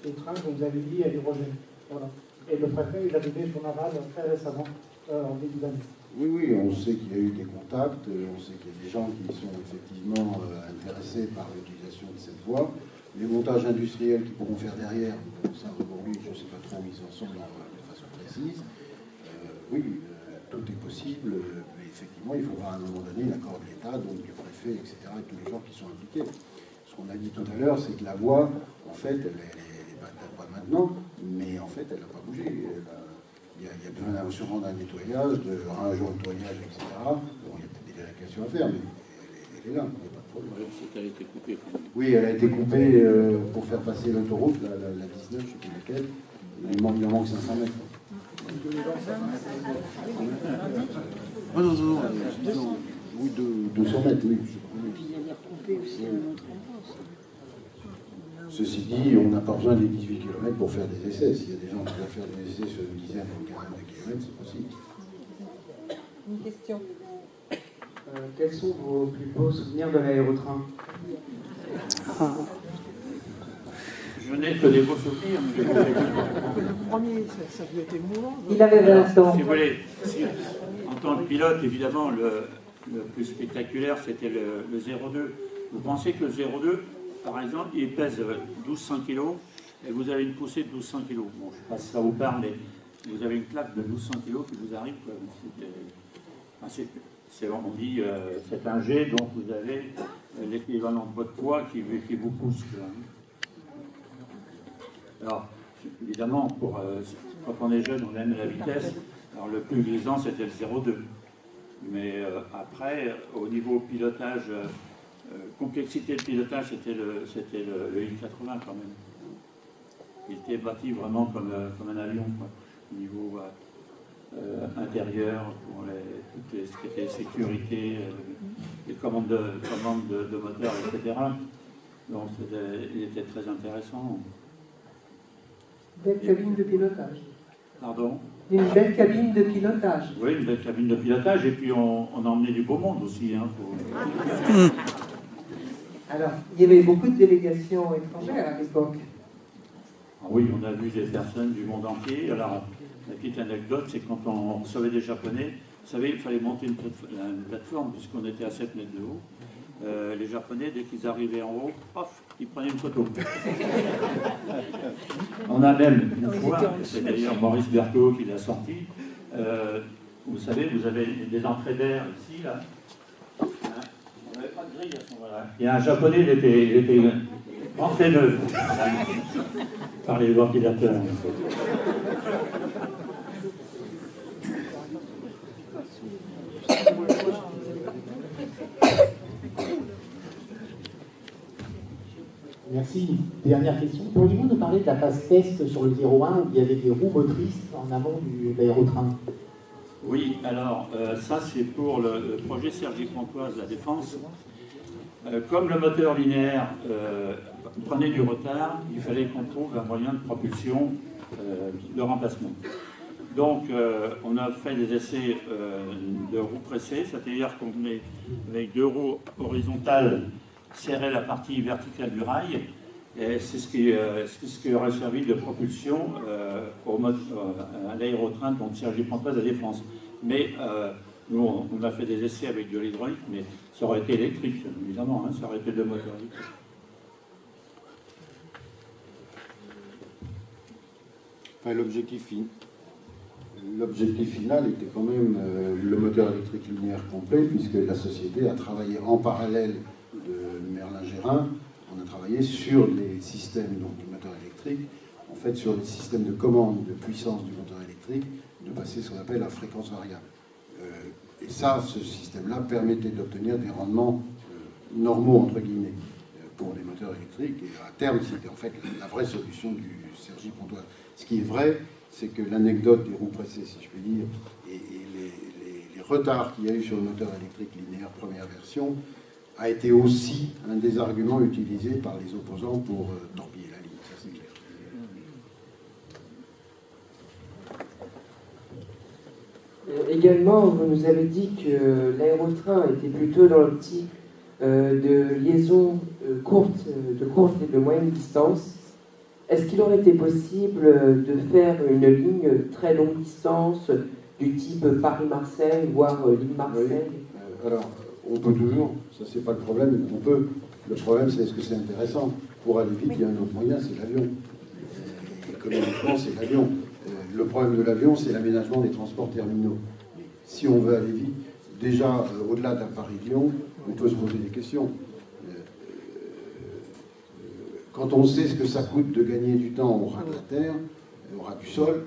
de train que vous avez dit à l'hydrogène. Voilà. Et le préfet, il a donné son aval très récemment, en début d'année. Oui, on sait qu'il y a eu des contacts, on sait qu'il y a des gens qui sont effectivement intéressés par l'utilisation de cette voie. Les montages industriels qu'ils pourront faire derrière, ça aujourd'hui, je ne sais pas trop où ils en sont de façon précise. Oui, tout est possible, mais effectivement, il faudra à un moment donné l'accord de l'État, donc du préfet, etc., et tous les gens qui sont impliqués. Ce qu'on a dit tout à l'heure, c'est que la voie, en fait, elle n'est pas maintenant, mais en fait, elle n'a pas bougé. Il y a besoin sûrement d'un nettoyage, un jour de nettoyage, etc. Bon, il y a peut-être des vérifications à faire, mais elle est là, il n'y a pas de problème. C'est qu'elle a été coupée. Oui, elle a été coupée pour faire passer l'autoroute, la 19, je ne sais plus laquelle. Il en manque 500 mètres. Ah non, disons, oui, 200 mètres, oui. Et puis il y a les recoupés aussi à un autre endroit. Ceci dit, on n'a pas besoin des 18 km pour faire des essais. S'il y a des gens qui veulent faire des essais sur une dizaine ou une quinzaine de kilomètres, c'est possible. Une question. Quels sont vos plus beaux souvenirs de l'aérotrain? Je n'ai que des beaux souvenirs. Le premier, ça a dû être émouvant. Il avait 20 ans. Si vous voulez, en tant que pilote, évidemment, le plus spectaculaire, c'était le 02. Vous pensez que le 02, par exemple, il pèse 1200 kg et vous avez une poussée de 1200 kg. Bon, je ne sais pas si ça vous parle, mais vous avez une claque de 1200 kg qui vous arrive. On dit c'est un G, donc vous avez l'équivalent de votre poids qui vous pousse. Alors, évidemment, quand on est jeune, on aime la vitesse. Alors, le plus grisant, c'était le 02. Mais après, au niveau pilotage, complexité de pilotage, c'était le I-80 quand même. Il était bâti vraiment comme un avion, quoi, au niveau intérieur, pour tout ce qui était sécurité, les commandes de moteur, etc. Donc il était très intéressant. Belle cabine de pilotage. Pardon? Une belle cabine de pilotage. Oui, une belle cabine de pilotage, et puis on a emmené du beau monde aussi. Hein, Alors, il y avait beaucoup de délégations étrangères à l'époque. Oui, on a vu des personnes du monde entier. Alors, la petite anecdote, c'est quand on recevait des Japonais, vous savez, il fallait monter une plateforme, puisqu'on était à 7 mètres de haut. Les Japonais, dès qu'ils arrivaient en haut, paf, ils prenaient une photo. On a même une fois, c'est d'ailleurs Maurice Berthaud qui l'a sorti, vous savez, vous avez des entrées d'air ici, là. On n'avait pas de grille à ce moment-là. Il y a un Japonais, il était rentré par les ventilateurs. Merci. Dernière question. Pourriez-vous nous parler de la phase test sur le 01 où il y avait des roues motrices en amont de l'aérotrain? Oui, alors ça c'est pour le projet Sergi Pontoise La Défense. Comme le moteur linéaire prenait du retard, il fallait qu'on trouve un moyen de propulsion de remplacement. Donc on a fait des essais de roues pressées, c'est-à-dire qu'on met avec 2 roues horizontales serrer la partie verticale du rail, et c'est ce qui aurait servi de propulsion à l'aérotrain, donc Sergi Pontoise La Défense. Mais nous, on a fait des essais avec de l'hydraulique, mais ça aurait été électrique, évidemment, hein, ça aurait été 2 moteurs électriques. Enfin, l'objectif final était quand même le moteur électrique linéaire complet, puisque la société a travaillé en parallèle de Merlin-Gérin. On a travaillé sur les systèmes donc, du moteur électrique, en fait sur les systèmes de commande de puissance du moteur électrique, de passer ce qu'on appelle la fréquence variable. Et ça, ce système-là permettait d'obtenir des rendements normaux, entre guillemets, pour les moteurs électriques. Et à terme, c'était en fait la vraie solution du Sergi Pontoise. Ce qui est vrai, c'est que l'anecdote des roues pressées, si je puis dire, et les retards qu'il y a eu sur le moteur électrique linéaire première version, a été aussi un des arguments utilisés par les opposants pour torpiller la ligne, ça c'est clair. Également, vous nous avez dit que l'aérotrain était plutôt dans l'optique de liaison de courte et de moyenne distance. Est-ce qu'il aurait été possible de faire une ligne très longue distance du type Paris-Marseille, voire Lille-Marseille? Oui. Alors, on peut toujours, ça c'est pas le problème, on peut. Le problème c'est est-ce que c'est intéressant? Pour aller vite, il y a un autre moyen, c'est l'avion. Économiquement, c'est l'avion. Le problème de l'avion, c'est l'aménagement des transports terminaux. Si on veut aller vite, déjà, au-delà d'un Paris-Lyon, on peut se poser des questions. Quand on sait ce que ça coûte de gagner du temps au ras de la terre, au ras du sol,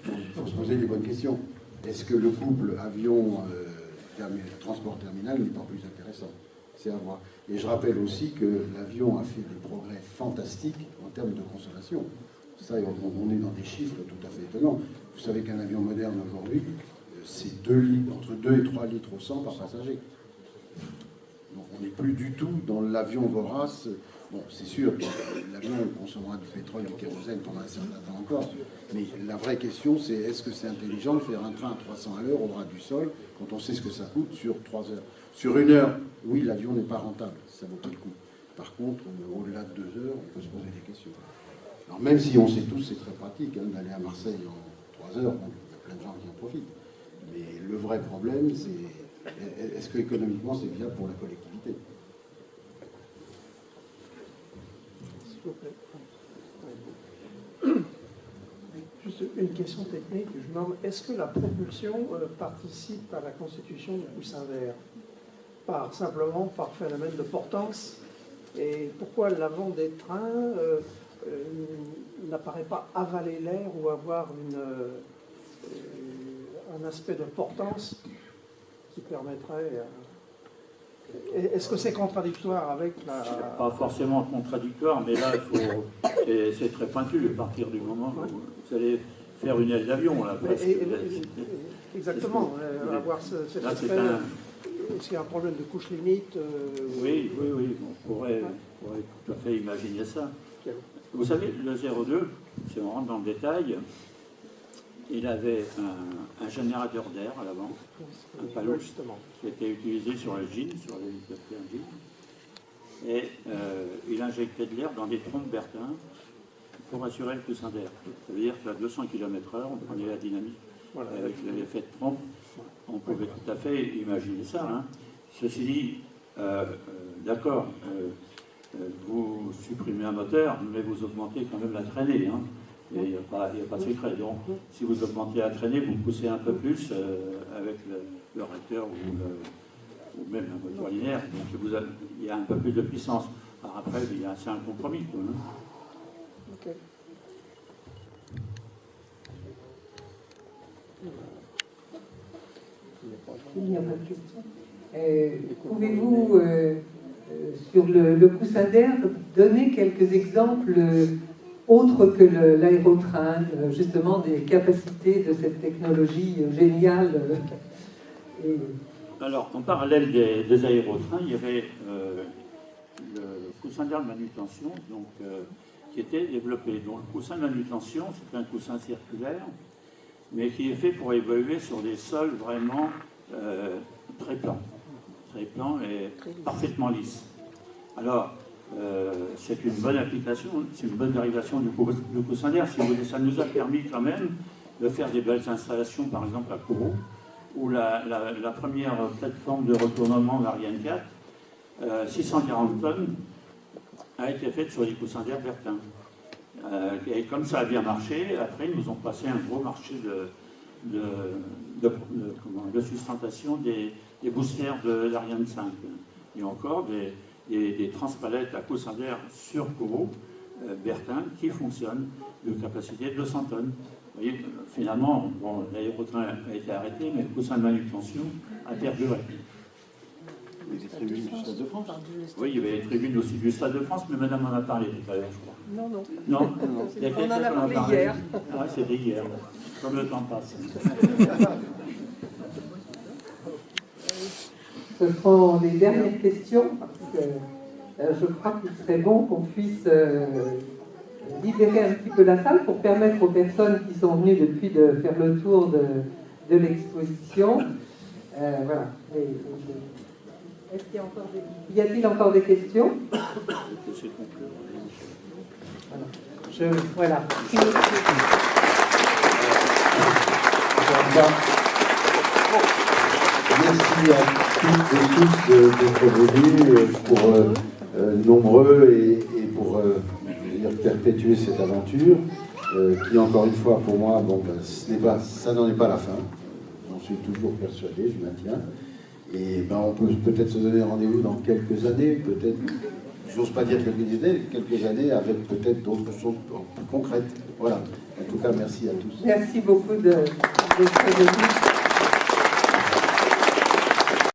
il faut se poser les bonnes questions. Est-ce que le couple avion transport terminal n'est pas plus intéressant? C'est à voir. Et je rappelle aussi que l'avion a fait des progrès fantastiques en termes de consommation. Ça, on est dans des chiffres tout à fait étonnants. Vous savez qu'un avion moderne aujourd'hui, c'est entre 2 et 3 litres au 100 par passager. Donc on n'est plus du tout dans l'avion vorace. Bon, c'est sûr que l'avion consommera du pétrole, du kérosène pendant un certain temps encore. Mais la vraie question, c'est est-ce que c'est intelligent de faire un train à 300 à l'heure au ras du sol quand on sait ce que ça coûte sur 3 heures? Sur 1 heure, oui, l'avion n'est pas rentable, ça vaut pas le coup. Par contre, au-delà de 2 heures, on peut se poser des questions. Alors même si on sait tous, c'est très pratique d'aller à Marseille en 3 heures, bon, il y a plein de gens qui en profitent. Mais le vrai problème, c'est est-ce que économiquement c'est viable pour la collectivité? S'il vous plaît. Juste une question technique. Je me demande, est-ce que la propulsion participe à la constitution du coussin d'air simplement par phénomène de portance? Et pourquoi l'avant des trains n'apparaît pas avaler l'air ou avoir un aspect de portance qui permettrait... Est-ce que c'est contradictoire avec la... C'est pas forcément contradictoire, mais là, c'est très pointu à partir du moment où vous allez faire une aile d'avion. Exactement, avoir cet aspect... Est-ce qu'il y a un problème de couche limite Oui, on pourrait tout à fait imaginer ça. Vous savez, le 02, si on rentre dans le détail, il avait un générateur d'air à l'avant, un Palous, qui était utilisé sur la Gine, sur l'hélicoptère Gine. Et il injectait de l'air dans des trompes Bertin pour assurer le coussin d'air. Ça veut dire qu'à 200 km/h, on prenait la dynamique. Voilà, avec l'effet de trompe, on pouvait tout à fait imaginer ça. Hein. Ceci dit, d'accord, vous supprimez un moteur, mais vous augmentez quand même la traînée. Hein. Il n'y a pas de secret. Donc, si vous augmentez la traînée, vous poussez un peu plus avec le réacteur ou même un moteur linéaire. Donc, il y a un peu plus de puissance. Alors après, c'est un compromis. Quoi, hein. Ok. Il n'y a pas de question. Pouvez-vous, sur le coussin d'air, donner quelques exemples autres que l'aérotrain, justement des capacités de cette technologie géniale Alors, en parallèle des aérotrains, il y avait le coussin d'air de manutention donc, qui était développé. Donc, le coussin de manutention, c'est un coussin circulaire, mais qui est fait pour évoluer sur des sols vraiment très plans et parfaitement lisses. Alors, c'est une bonne application, c'est une bonne dérivation du coussin d'air. Si vous voulez, ça nous a permis quand même de faire des belles installations, par exemple à Kourou, où la première plateforme de retournement d'Ariane 4, 640 tonnes, a été faite sur les coussins d'air Bertin. Et comme ça a bien marché, après ils nous ont passé un gros marché de sustentation des boosters de l'Ariane 5. Et encore des transpalettes à coussin d'air sur Kourou, Bertin, qui fonctionnent de capacité de 200 tonnes. Vous voyez, finalement, bon, l'aérotrain a été arrêté, mais le coussin de manutention a perduré. Il y a des tribunes du Stade de France. Oui, il y avait les tribunes aussi du Stade de France, mais madame en a parlé tout à l'heure, je crois. Non. Il y a on en a parlé hier. Ah, c'était hier, comme le temps passe. Ce seront les dernières questions, parce que je crois qu'il serait bon qu'on puisse libérer un petit peu la salle pour permettre aux personnes qui sont venues depuis de faire le tour de l'exposition. Voilà. Est-ce qu'il y a encore y a-t-il encore des questions? Voilà. Merci à toutes et tous d'être venus pour nombreux et pour perpétuer cette aventure qui, encore une fois, pour moi, bon, ça n'en est pas la fin. J'en suis toujours persuadé, je maintiens. Et ben, on peut peut-être se donner rendez-vous dans quelques années, peut-être, j'ose pas dire quelques années, avec peut-être d'autres choses plus concrètes. Voilà. En tout cas, merci à tous. Merci beaucoup d'être venus.